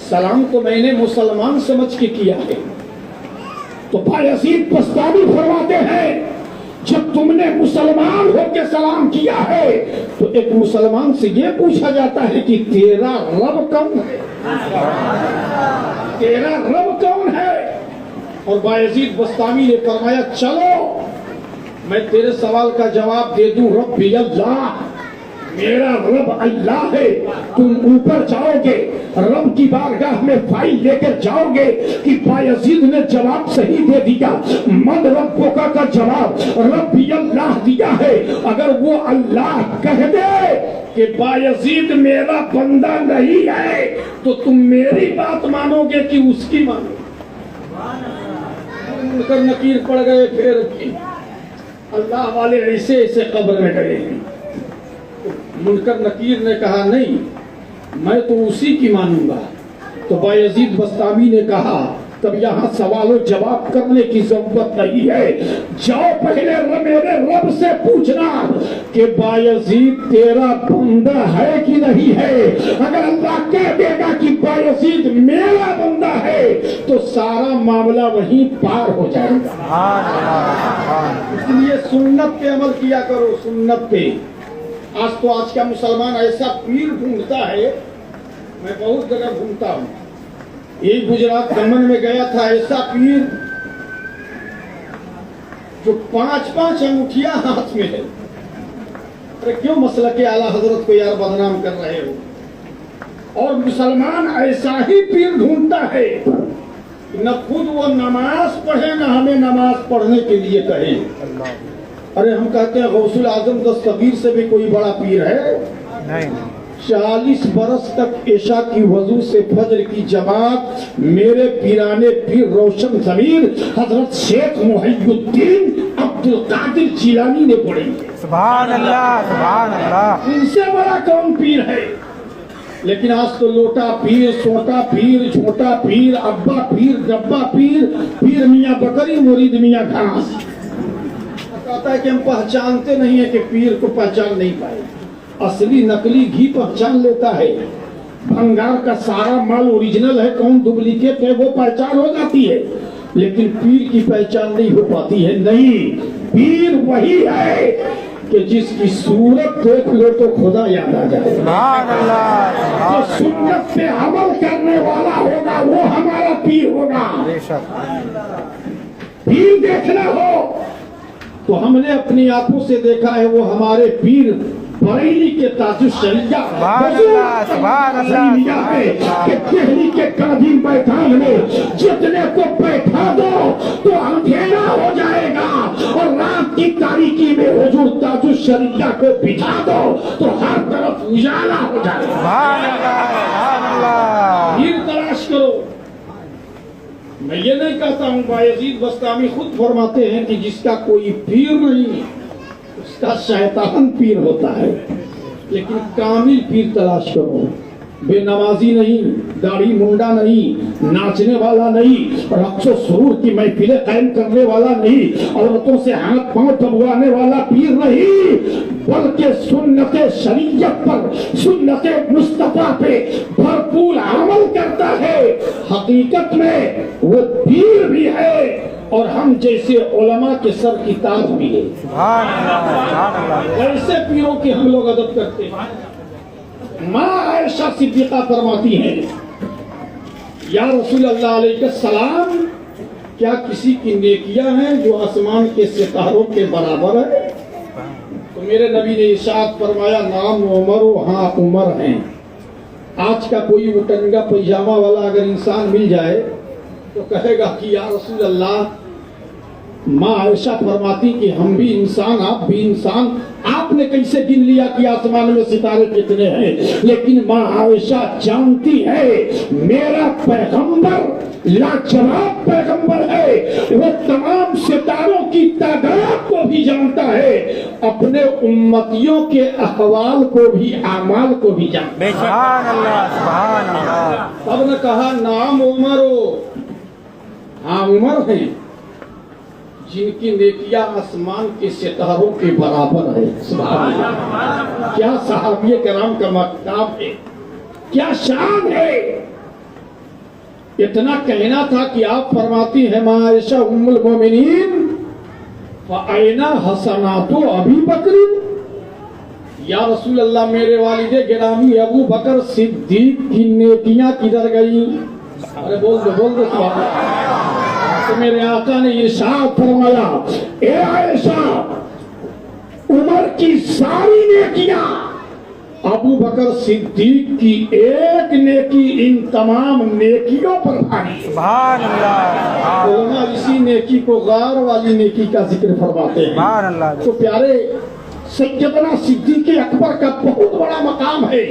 Speaker 1: سلام تو میں نے مسلمان سمجھ کے کیا ہے. تو بایزید بستامی فرماتے ہیں جب تم نے مسلمان ہو کے سلام کیا ہے تو ایک مسلمان سے یہ پوچھا جاتا ہے کہ تیرا رب کون ہے؟ تیرا رب کون ہے؟ اور بایزید بستامی نے فرمایا چلو میں تیرے سوال کا جواب دے دوں. ربی اللہ، میرا رب اللہ ہے. تم اوپر جاؤ گے، رب کی بارگاہ میں فائل لے کر جاؤ گے کہ بایزید نے جواب صحیح دے دیا. من ربک کا جواب ربی اللہ دیا ہے. اگر وہ اللہ کہہ دے کہ بایزید میرا بندہ نہیں ہے تو تم میری بات مانو گے کہ اس کی مانو؟ منکر نکیر پڑ گئے. پھر اللہ والے ایسے ایسے قبر میں گئے ہیں. منکر نکیر نے کہا نہیں، میں تو اسی کی مانوں گا. تو بایزید بستامی نے کہا تب یہاں سوال و جواب کرنے کی ضرورت نہیں ہے. جاؤ پہلے میرے رب سے پوچھنا کہ بایزید تیرا بندہ ہے کہ نہیں ہے. اگر اللہ کہہ دے گا کہ بایزید میرا بندہ ہے تو سارا معاملہ وہیں پار ہو جائے گا. اس لیے سنت پہ عمل کیا کرو، سنت پہ. آج کا مسلمان ایسا پیر ڈھونڈتا ہے، میں بہت جگہ گھومتا ہوں. ایک گجرات دمن میں گیا تھا، ایسا پیر جو 5 انگوٹھیاں ہاتھ میں ہے. ارے کیوں مسلک اعلیٰ حضرت کو یار بدنام کر رہے ہو؟ اور مسلمان ایسا ہی پیر ڈھونڈتا ہے، نہ خود وہ نماز پڑھے نہ ہمیں نماز پڑھنے کے لیے کہے. ارے ہم کہتے ہیں غوث الاعظم دستگیر سے بھی کوئی بڑا پیر ہے؟ نہیں. 40 برس تک عشاء کی وضو سے فجر کی جماعت میرے پیرانے پیر روشن ضمیر حضرت شیخ محی الدین عبدالقادر جیلانی نے پڑھی. سبحان اللہ، سبحان اللہ. ان سے بڑا کون پیر ہے؟ لیکن آج تو لوٹا پیر، سوٹا پیر، چھوٹا پیر، ابا پیر، ڈبا پیر، پیر میاں بکری، مرید میاں گھاس. کہتا ہے کہ ہم پہچانتے نہیں ہیں کہ پیر کو پہچان نہیں پائے. اصلی نقلی گھی پہچان لیتا ہے. بھنگار کا سارا مال اوریجنل ہے، کون ڈپلیکیٹ ہے وہ پہچان ہو جاتی ہے، لیکن پیر کی پہچان نہیں ہو پاتی ہے. نہیں، پیر وہی ہے کہ جس کی صورت دیکھ لو تو خدا یاد آ جائے. سبحان اللہ. جو سنت پہ عمل کرنے والا ہوگا وہ ہمارا پیر ہوگا. پیر دیکھنا ہو تو ہم نے اپنی آنکھوں سے دیکھا ہے، وہ ہمارے پیر بریلی کے تاج الشریعہ ہے کہ دہلی کے قاضی میدان میں جتنے کو بیٹھا دو تو اندھیرا ہو جائے گا، اور رات کی تاریکی میں حضور تاج الشریعہ کو بٹھا دو تو ہر طرف اجالا ہو جائے گا. پیر تلاش کرو. میں یہ نہیں کہتا ہوں، بایزید بستامی خود فرماتے ہیں کہ جس کا کوئی پیر نہیں اس کا شیطان پیر ہوتا ہے. لیکن کامل پیر تلاش کرو. بے نمازی نہیں، داڑھی منڈا نہیں، ناچنے والا نہیں، رقص و سرور کی محفلیں قائم کرنے والا نہیں، عورتوں سے ہاتھ پاؤں دبوانے والا پیر نہیں، بلکہ سنت شریعت پر، سنت مصطفیٰ پہ بھرپور عمل کرتا ہے. حقیقت میں وہ پیر بھی ہے اور ہم جیسے علماء کے سر کی تاج بھی ہے. ایسے پیروں کی ہم لوگ ادب کرتے ہیں. ماں عائشہ صدیقہ فرماتی ہیں یا رسول اللہ علیہ السلام کیا کسی کی نیکیاں ہیں جو آسمان کے ستاروں کے برابر ہے؟ تو میرے نبی نے ارشاد فرمایا نام عمر و ہاں عمر ہیں. آج کا کوئی وٹنگا پائجامہ والا اگر انسان مل جائے تو کہے گا کہ یا رسول اللہ، ماں عائشہ فرماتی کہ ہم بھی انسان، آپ بھی انسان، آپ نے کیسے گن لیا کہ آسمان میں ستارے کتنے ہیں؟ لیکن ماں عائشہ جانتی ہے میرا پیغمبر لاجواب پیغمبر ہے، وہ تمام ستاروں کی تعداد کو بھی جانتا ہے، اپنے امتیوں کے احوال کو بھی اعمال کو بھی جانتا ہے.
Speaker 3: سبحان اللہ سبحان اللہ.
Speaker 1: تب نے کہا نام عمر ہو، ہاں عمر ہیں جن کی نیکیاں آسمان کے ستاروں کے برابر ہے. سبحان اللہ. کیا صحابی کرام کا مقام ہے، کیا شان ہے. اتنا کہنا تھا کہ آپ فرماتی ہیں ماں عائشہ ام المومنین فَأَيْنَ حَسَنَاتُ أَبِي بَكْرٍ، یا رسول اللہ میرے والد گرامی ابو بکر صدیق کی نیکیاں کدھر گئی؟ ارے بول دو سبحان اللہ. تو میرے آقا نے ارشاد فرمایا اے عائشہ، عمر کی ساری نیکیاں ابو بکر صدیق کی ایک نیکی ان تمام نیکیوں پر بھاری.
Speaker 3: سبحان اللہ.
Speaker 1: علماء اسی نیکی کو غار والی نیکی کا ذکر فرماتے ہیں.
Speaker 3: سبحان اللہ.
Speaker 1: تو پیارے سیدنا صدیق اکبر کا بہت بڑا مقام ہے.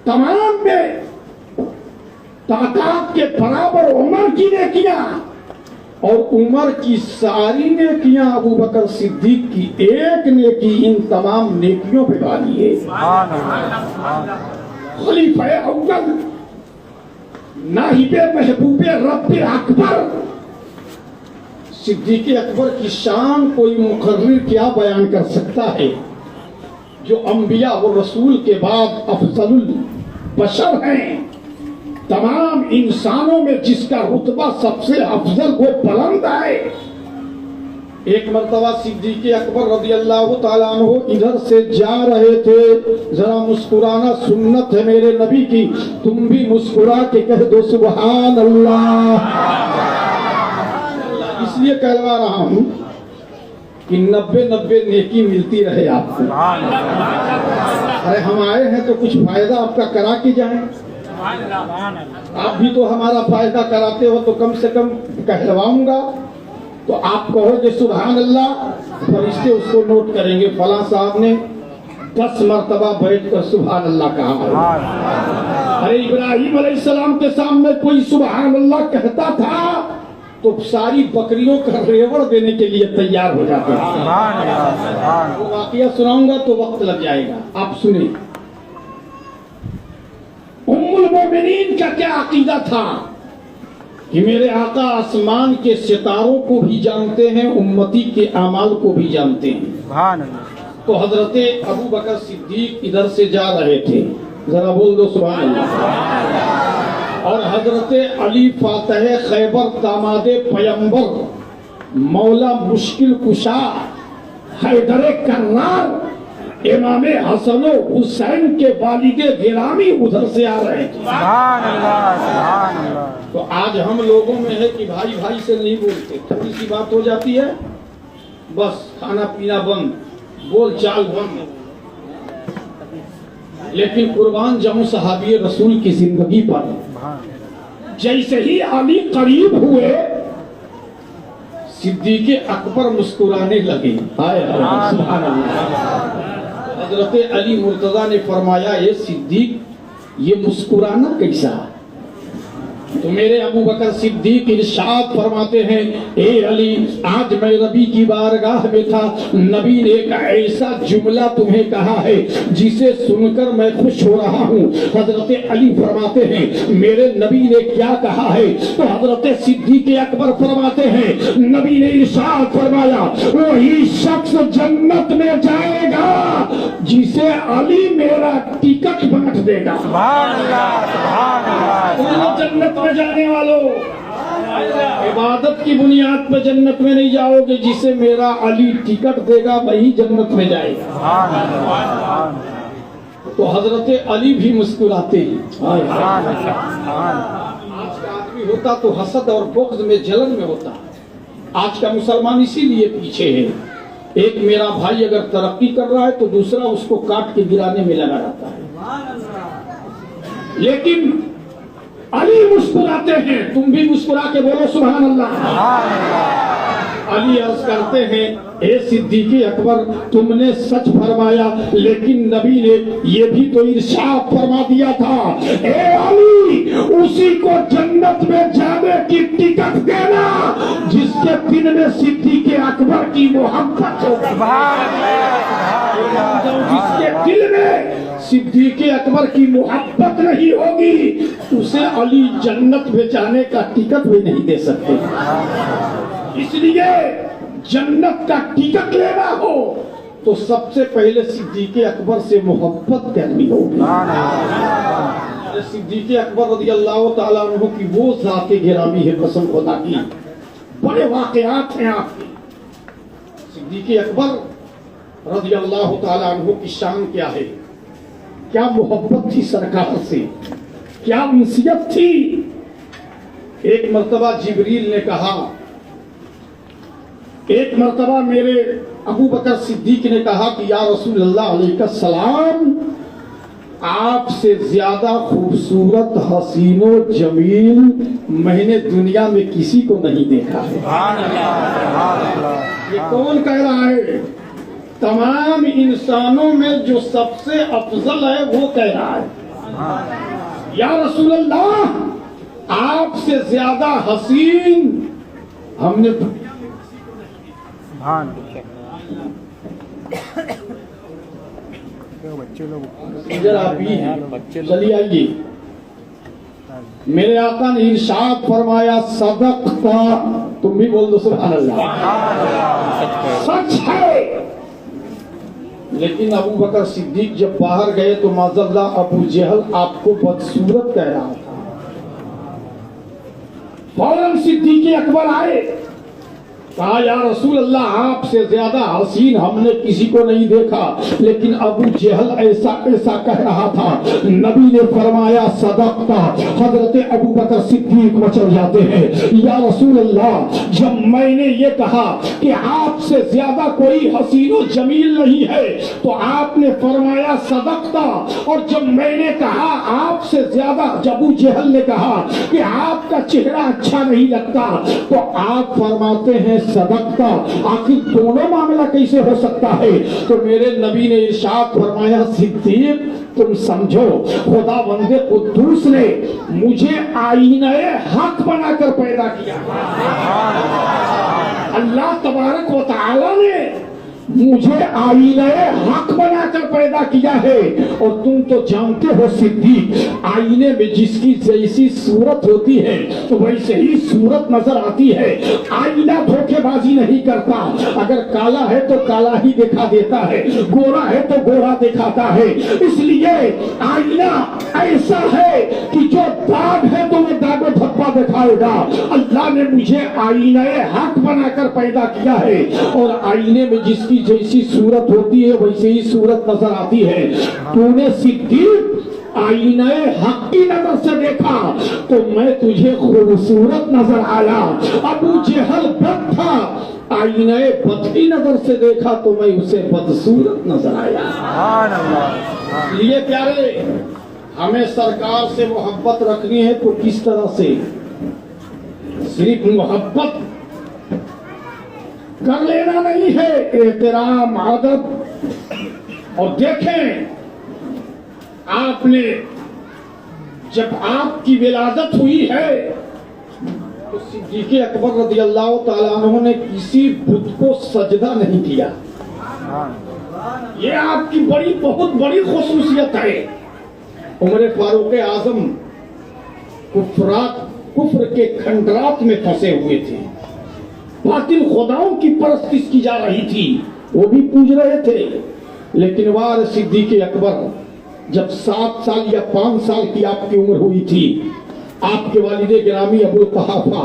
Speaker 1: تمام میں طاقت کے برابر عمر کی نیکیاں اور عمر کی ساری نیکیاں ابو بکر صدیق کی ایک نیکی ان تمام نیکیوں پہ بھاری ہے.
Speaker 3: سبحان اللہ.
Speaker 1: خلیفہ اول نائب محبوب رب اکبر صدیق اکبر کی شان کوئی مقرر کیا بیان کر سکتا ہے، جو انبیاء و رسول کے بعد افضل البشر ہیں. تمام انسانوں میں جس کا رتبہ سب سے افضل وہ بلند ہے. ایک مرتبہ صدیق اکبر رضی اللہ تعالیٰ عنہ ادھر سے جا رہے تھے. ذرا مسکرانا سنت ہے میرے نبی کی، تم بھی مسکرا کے کہہ دو سبحان اللہ. اس لیے کہلوا رہا ہوں کہ 90 نیکی ملتی رہے آپ کو. ارے ہم آئے ہیں تو کچھ فائدہ آپ کا کرا کے جائیں. آپ بھی تو ہمارا فائدہ کراتے ہو تو کم سے کم کہلواؤں گا تو آپ کہو گے سبحان اللہ، فرشتے اس کو نوٹ کریں گے فلاں صاحب نے 10 مرتبہ بیٹھ کر سبحان اللہ کہا. ارے ابراہیم علیہ السلام کے سامنے کوئی سبحان اللہ کہتا تھا تو ساری بکریوں کا ریوڑ دینے کے لیے تیار ہو جاتے ہیں.
Speaker 3: سبحان اللہ سبحان اللہ.
Speaker 1: وہ واقعہ سناؤں گا تو وقت لگ جائے گا، آپ سنیں. ام المومنین کا کیا عقیدہ تھا کہ میرے آقا آسمان کے ستاروں کو بھی جانتے ہیں، امتی کے اعمال کو بھی جانتے ہیں.
Speaker 3: سبحان اللہ.
Speaker 1: تو حضرت ابو بکر صدیق ادھر سے جا رہے تھے، ذرا بول دو سبحان اللہ. اور حضرت علی فاتح خیبر داماد پیمبر مولا مشکل کشا حیدر کرار امام حسن و حسین کے والد گرامی ادھر سے آ رہے تھے.
Speaker 3: سبحان اللہ سبحان اللہ.
Speaker 1: تو آج ہم لوگوں میں ہے کہ بھائی بھائی سے نہیں بولتے، تھوڑی سی بات ہو جاتی ہے بس کھانا پینا بند، بول چال بند. لیکن قربان جاؤں صحابی رسول کی زندگی پر، جیسے ہی علی قریب ہوئے صدیق اکبر مسکرانے لگے. سبحان اللہ. حضرت علی مرتضیٰ نے فرمایا اے صدیق یہ مسکرانا کیسا؟ تو میرے ابو بکر صدیق ارشاد فرماتے ہیں اے علی، آج میں نبی کی بارگاہ میں تھا، نبی نے ایک ایسا جملہ تمہیں کہا ہے جسے سن کر میں خوش ہو رہا ہوں. حضرت علی فرماتے ہیں میرے نبی نے کیا کہا ہے؟ تو حضرت صدیق اکبر فرماتے ہیں نبی نے ارشاد فرمایا وہی شخص جنت میں جائے گا جسے علی میرا ٹکٹ بانٹ دے گا.
Speaker 3: سبحان اللہ سبحان اللہ.
Speaker 1: جنت میں جانے والوں، عبادت کی بنیاد پہ جنت میں نہیں جاؤ گے، جسے میرا علی ٹکٹ دے گا وہی جنت میں جائے گا.
Speaker 3: سبحان اللہ.
Speaker 1: تو حضرت علی بھی مسکراتے ہیں.
Speaker 3: سبحان اللہ.
Speaker 1: آج کا آدمی ہوتا تو حسد اور بغض میں جلن میں ہوتا. آج کا مسلمان اسی لیے پیچھے ہے. ایک میرا بھائی اگر ترقی کر رہا ہے تو دوسرا اس کو کاٹ کے گرانے میں لگا رہتا ہے. لیکن علی مسکراتے ہیں. تم بھی مسکرا کے بولو سبحان اللہ. علی عرض کرتے ہیں اے صدیق اکبر تم نے سچ فرمایا لیکن نبی نے یہ بھی تو ارشاد فرما دیا تھا اے علی اسی کو جنت میں جانے کی ٹکٹ دینا جس کے دل میں صدیق اکبر کی محبت ہو. جس کے دل میں صدیق اکبر کی محبت نہیں ہوگی اسے علی جنت میں جانے کا ٹکٹ بھی نہیں دے سکتے. اس لیے جنت کا ٹکٹ لینا ہو تو سب سے پہلے صدیق اکبر سے محبت کرنی ہوگی. صدیق اکبر رضی اللہ تعالیٰ عنہ کی وہ ذات گرامی ہے قسم خدا کی. بڑے واقعات ہیں آپ کے. صدیق اکبر رضی اللہ تعالیٰ عنہ کی شان کیا ہے. کیا محبت تھی سرکار سے, کیا انسیت تھی. ایک مرتبہ جبریل نے کہا, ایک مرتبہ میرے ابو بکر صدیق نے کہا کہ یا رسول اللہ علیہ السلام آپ سے زیادہ خوبصورت حسین و جمیل میں نے دنیا میں کسی کو نہیں دیکھا ہے. یہ کون کہہ رہا ہے؟ تمام انسانوں میں جو سب سے افضل ہے وہ کہہ رہا ہے یا رسول اللہ آپ سے زیادہ حسین ہم نے ادھر آپ ہی ہیں, چلیے آئیے. میرے آقا نے ارشاد فرمایا صدقتا. تم بھی بول دو سبحان اللہ. سچ ہے. لیکن ابو بکر صدیق جب باہر گئے تو معذاللہ ابو جہل آپ کو بدصورت کہہ رہا تھا. فوراً صدیق اکبر آئے, کہا یا رسول اللہ آپ سے زیادہ حسین ہم نے کسی کو نہیں دیکھا. لیکن ابو جہل ایسا ایسا کہہ رہا تھا. نبی نے فرمایا صدقتا. حضرت ابو بکر صدیق مچل جاتے ہیں یا رسول اللہ جب میں نے یہ کہا کہ آپ سے زیادہ کوئی حسین و جمیل نہیں ہے تو آپ نے فرمایا صدقتا. اور جب میں نے کہا آپ سے زیادہ, جب ابو جہل نے کہا کہ آپ کا چہرہ اچھا نہیں لگتا تو آپ فرماتے ہیں صدقتا. آخر دونوں معاملہ کیسے ہو سکتا ہے؟ تو میرے نبی نے ارشاد فرمایا صدیق تم سمجھو خدا بند قدوس نے مجھے آئینہ حق بنا کر پیدا کیا. اللہ تبارک و تعالی نے مجھے آئینہ حق بنا کر پیدا کیا ہے. اور تم تو جانتے ہو صدیق آئینے میں جس کی جیسی صورت ہوتی ہے تو ویسے ہی صورت نظر آتی ہے. آئینہ دھوکے بازی نہیں کرتا. اگر کالا ہے تو کالا ہی دکھا دیتا ہے, گورا ہے تو گورا دکھاتا ہے. اس لیے آئینہ ایسا ہے کہ جو داغ ہے تو وہ داغ و دھبا دکھائے گا. اللہ نے مجھے آئینہ حق بنا کر پیدا کیا ہے اور آئینے میں جس کی جیسی صورت ہوتی ہے ویسے ہی صورت نظر آتی ہے. تو نے صدیق آئینہ حق کی نظر سے دیکھا تو میں تجھے خوبصورت نظر آیا. ابو جہل بد تھا, آئینہ بد کی نظر سے دیکھا تو میں اسے بدصورت نظر آیا. یہ پیارے ہمیں سرکار سے محبت رکھنی ہے تو کس طرح سے؟ صرف محبت کر لینا نہیں ہے, احترام ادب. اور دیکھیں آپ نے جب آپ کی ولادت ہوئی ہے تو صدیق اکبر رضی اللہ تعالیٰ عنہ نے کسی بت کو سجدہ نہیں کیا. یہ آپ کی بہت بڑی خصوصیت ہے. عمر فاروق اعظم کفر کے کھنڈرات میں پھنسے ہوئے تھے. باطل خداؤں کی پرستش کی جا رہی تھی, وہ بھی پوج رہے تھے. لیکن وار صدیق اکبر جب 7 سال یا 5 سال کی آپ کی عمر ہوئی تھی, آپ کے والد گرامی ابو قحافہ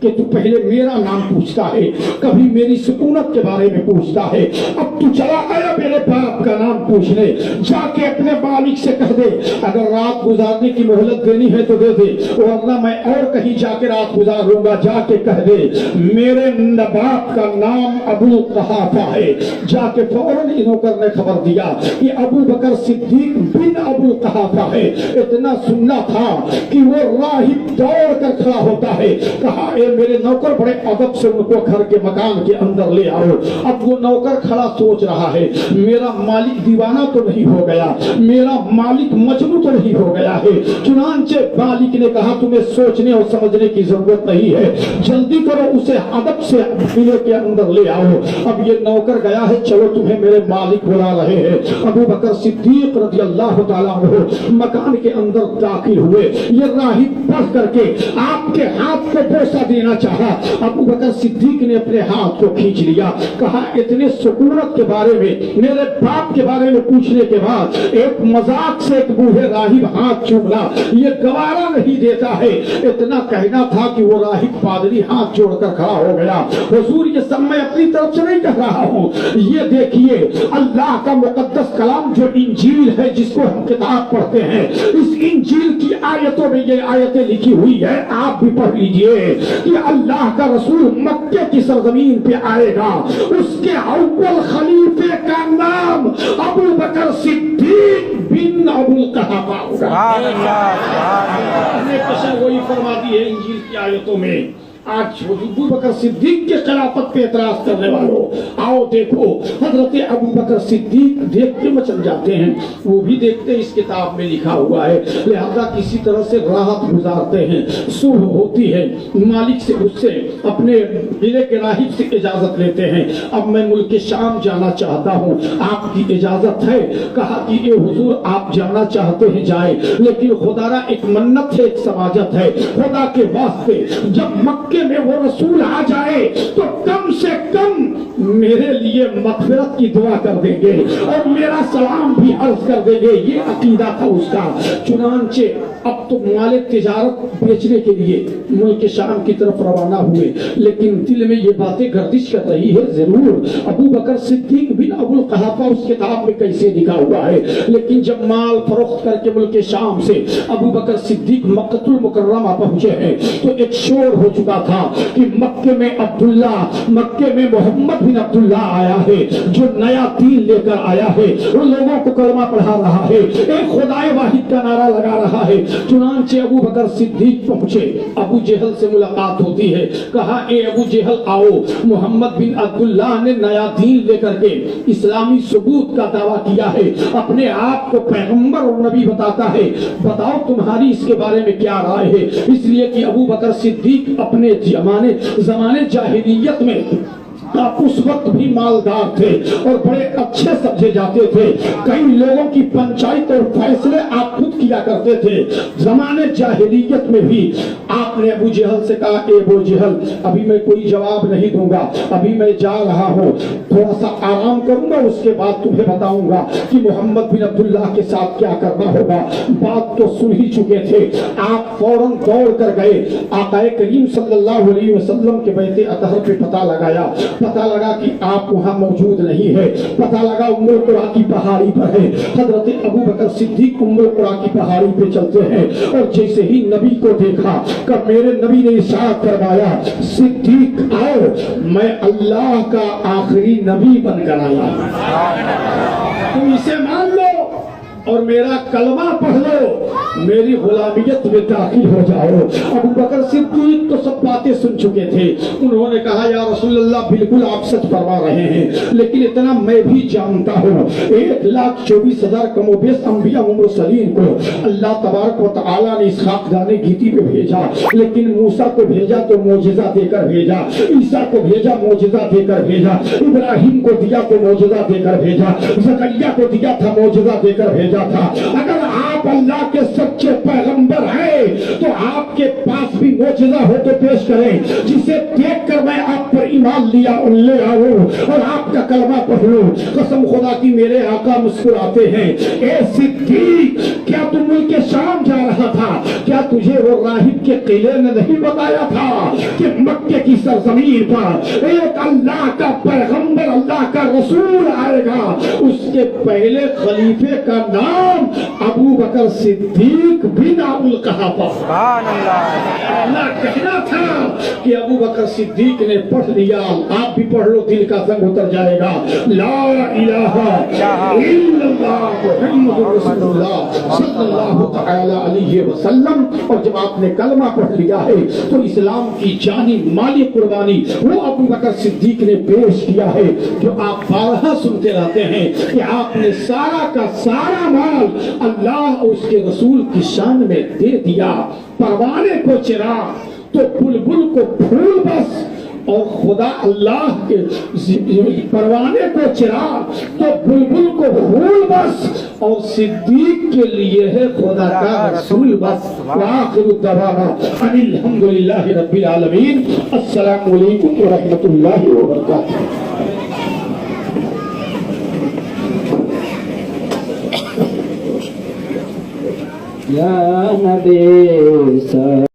Speaker 1: کہ تو پہلے میرا نام پوچھتا ہے, کبھی میری سکونت کے بارے میں پوچھتا ہے, اب تو چلا گیا میرے باپ کا نام پوچھنے. جا کے اپنے مالک سے کہہ دے اگر رات گزارنے کی مہلت دینی ہے تو دے دے, ورنہ میں اور کہیں جا کے رات گزاروں گا. جا کے کہہ دے میرے باپ کا نام ابو قحافہ ہے. جا کے فوراً نوکر نے خبر دیا کہ ابو بکر صدیق بن ابو قحافہ ہے. اتنا سننا تھا کہ وہ راہب دوڑ کر کھڑا ہوتا ہے. کہا اے میرے نوکر, بڑے ادب سے ان کو گھر کے مکان کے اندر لے آؤ. اب وہ نوکر کھڑا سوچ رہا ہے میرا مالک دیوانہ تو نہیں ہو گیا, میرا مالک مجنون تو نہیں ہو گیا ہے. چنانچہ مالک نے کہا تمہیں سوچنے اور سمجھنے کی ضرورت نہیں ہے, جلدی کرو اسے ادب سے قلعے کے اندر لے آؤ. اب یہ نوکر گیا ہے, چلو تمہیں میرے مالک بلا رہے ہیں. ابو بکر صدیق رضی اللہ تعالیٰ عنہ مکان کے اندر داخل ہوئے. یہ راہب پڑھ کر کے آپ کے ہاتھ کو بوسہ دینا چاہا. ابو بکر صدیق نے اپنے ہاتھ کو کھینچ لیا. کہا اتنے سکونت کے بارے میں, میرے باپ کے بارے میں پوچھنے کے بعد ایک مذاق سے ایک بوڑھے راہب ہاتھ چومنا یہ گوارا نہیں دیتا ہے. اتنا کہنا تھا کہ وہ راہب پادری ہاتھ جوڑ کر کھڑا ہو گیا. حضور یہ سب میں اپنی طرف سے نہیں کہہ رہا ہوں, یہ دیکھیے اللہ کا مقدس کلام جو انجیل ہے جس کو ہم کتاب پڑھتے ہیں, اس انجیل کی آیتوں میں یہ آیتیں لکھی ہوئی ہے, آپ بھی پڑھ لیجئے کہ اللہ کا رسول مکے کی سرزمین پہ آئے گا, اس کے اول خلیفے کا نام ابو بکر صدیق بن ابو قحافہ ہوگا.
Speaker 3: سبحان اللہ, سبحان اللہ.
Speaker 1: نے قسم وہی فرما دی ہے انجیل کی آیتوں میں. آج ابو بکر صدیق کے خلافت پہ اعتراض کرنے والوں, آؤ دیکھو حضرت ابو بکر صدیق دیکھ کے مچل جاتے ہیں. وہ بھی دیکھتے اس کتاب میں لکھا ہوا ہے, لہذا کسی طرح سے راحت گزارتے ہیں. صبح ہوتی ہے, مالک سے اس سے اپنے قلعے کے راہب سے اجازت لیتے ہیں. اب میں ملک شام جانا چاہتا ہوں, آپ کی اجازت ہے؟ کہا کہ اے حضور آپ جانا چاہتے ہیں جائیں, لیکن خدا را ایک منت ہے, ایک سماجت ہے. خدا کے واسطے جب مکہ میں وہ رسول آ جائے تو کم سے کم میرے لیے مغفرت کی دعا کر دیں گے اور میرا سلام بھی عرض کر دیں گے. یہ عقیدہ تھا اس کا. چنانچہ اب تو مال تجارت بیچنے کے لیے ملک شام کی طرف روانہ ہوئے, لیکن دل میں یہ باتیں گردش کر رہی ہے ضرور ابو بکر صدیق بن ابو قحافہ اس کتاب میں کیسے لکھا ہوا ہے. لیکن جب مال فروخت کر کے ملک شام سے ابو بکر صدیق مکہ المکرمہ پہنچے ہیں تو ایک شور ہو چکا تھا کہ مکے میں عبداللہ, مکے میں محمد بن عبداللہ آیا ہے جو نیا دین لے کر آیا ہے, وہ لوگوں کو کلمہ پڑھا رہا ہے, ایک خدائے واحد کا نعرہ لگا رہا ہے. چنانچہ ابو بکر صدیق پہنچے, ابو جہل سے ملاقات ہوتی ہے. کہا اے ابو جہل آؤ, محمد بن عبداللہ نے نیا دین لے کر کے اسلامی ثبوت کا دعویٰ کیا ہے, اپنے آپ کو پیغمبر اور نبی بتاتا ہے, بتاؤ تمہاری اس کے بارے میں کیا رائے ہے. اس لیے کہ ابو بکر صدیق اپنے زمانے جاہلیت میں آپ اس وقت بھی مالدار تھے اور بڑے اچھے سمجھے جاتے تھے. کئی لوگوں کی پنچایت اور فیصلے آپ خود کیا کرتے تھے. زمانے جاہلیت میں بھی آپ نے ابو جہل سے کہا اے ابو جہل ابھی میں کوئی جواب نہیں دوں گا, ابھی میں جا رہا ہوں, تھوڑا سا آرام کروں گا, اس کے بعد تمہیں بتاؤں گا کہ محمد بن عبداللہ کے ساتھ کیا کرنا ہوگا. بات تو سن ہی چکے تھے, آپ فوراً دوڑ کر گئے, آقا کریم صلی اللہ علیہ وسلم کے بیت اطہر پہ پتہ لگایا. پتہ لگا کہ آپ وہاں موجود نہیں ہے. پتہ لگا ام القریٰ کی پہاڑی پر ہے. حضرت ابو بکر صدیق ام القریٰ کی پہاڑی پہ چلتے ہیں اور جیسے ہی نبی کو دیکھا کہ میرے نبی نے ارشاد فرمایا صدیق آؤ, میں اللہ کا آخری نبی بن کر آیا, تم اسے مان لو اور میرا کلمہ پڑھ لو, میری غلامیت میں داخل ہو جاؤ. ابو بکر صدیق تو سب باتیں سن چکے تھے. انہوں نے کہا یا رسول اللہ بالکل آپ سچ فرما رہے ہیں, لیکن اتنا میں بھی جانتا ہوں 1,24,000 کم و بیش انبیاء و مرسلین کو اللہ تبارک و تعالیٰ نے اس خاکدان گیتی پہ بھیجا, لیکن موسیٰ کو بھیجا تو معجزہ دے کر بھیجا, عیسیٰ کو بھیجا معجزہ دے کر بھیجا, ابراہیم کو دیا تو معجزہ دے کر بھیجا, زکریا کو دیا تھا معجزہ دے کر بھیجا تھا. اگر آپ اللہ کے سچے پیغمبر ہیں تو آپ کے پاس بھی معجزہ ہو تو پیش کریں, جسے دیکھ کر میں آپ پر ایمان مال لیا اور لے آؤ اور آپ کا کلمہ پڑھ لو. قسم خدا کی میرے آقا مسکراتے ہیں. اے صدیق کیا تو ملک شام جا رہا تھا؟ کیا تجھے وہ راہب کے قلعے نے نہیں بتایا تھا کہ مکے کی سرزمین پر ایک اللہ کا پیغمبر اللہ کا رسول آئے گا, اس کے پہلے خلیفے کا نام ابو بکر صدیق بن ابو القحافہ.
Speaker 3: سبحان اللہ.
Speaker 1: اللہ کہنا تھا کہ ابو بکر صدیق نے پڑھ لیا. آپ بھی پڑھ لو, دل کا زنگ اتر جائے گا. لا الہ الا اللہ محمد رسول اللہ صلی اللہ تعالی علیہ وسلم. اور جب آپ نے کلمہ پڑھ لیا ہے تو اسلام کی جانی مالی قربانی وہ ابو بکر صدیق نے پیش کیا ہے, جو آپ بارہا سنتے رہتے ہیں کہ آپ نے سارا کا سارا مال اللہ اور اس کے رسول کی شان میں دے دیا. پروانے کو چراغ تو بلبل کو پھول بس, اور خدا اللہ کے پروانے کو چراغ تو بلبل کو پھول بس, اور صدیق کے لیے ہے خدا کا رسول بس. وآخر دعوانا ان الحمدللہ رب العالمین. السلام علیکم ورحمۃ اللہ وبرکاتہ.
Speaker 4: یا نبی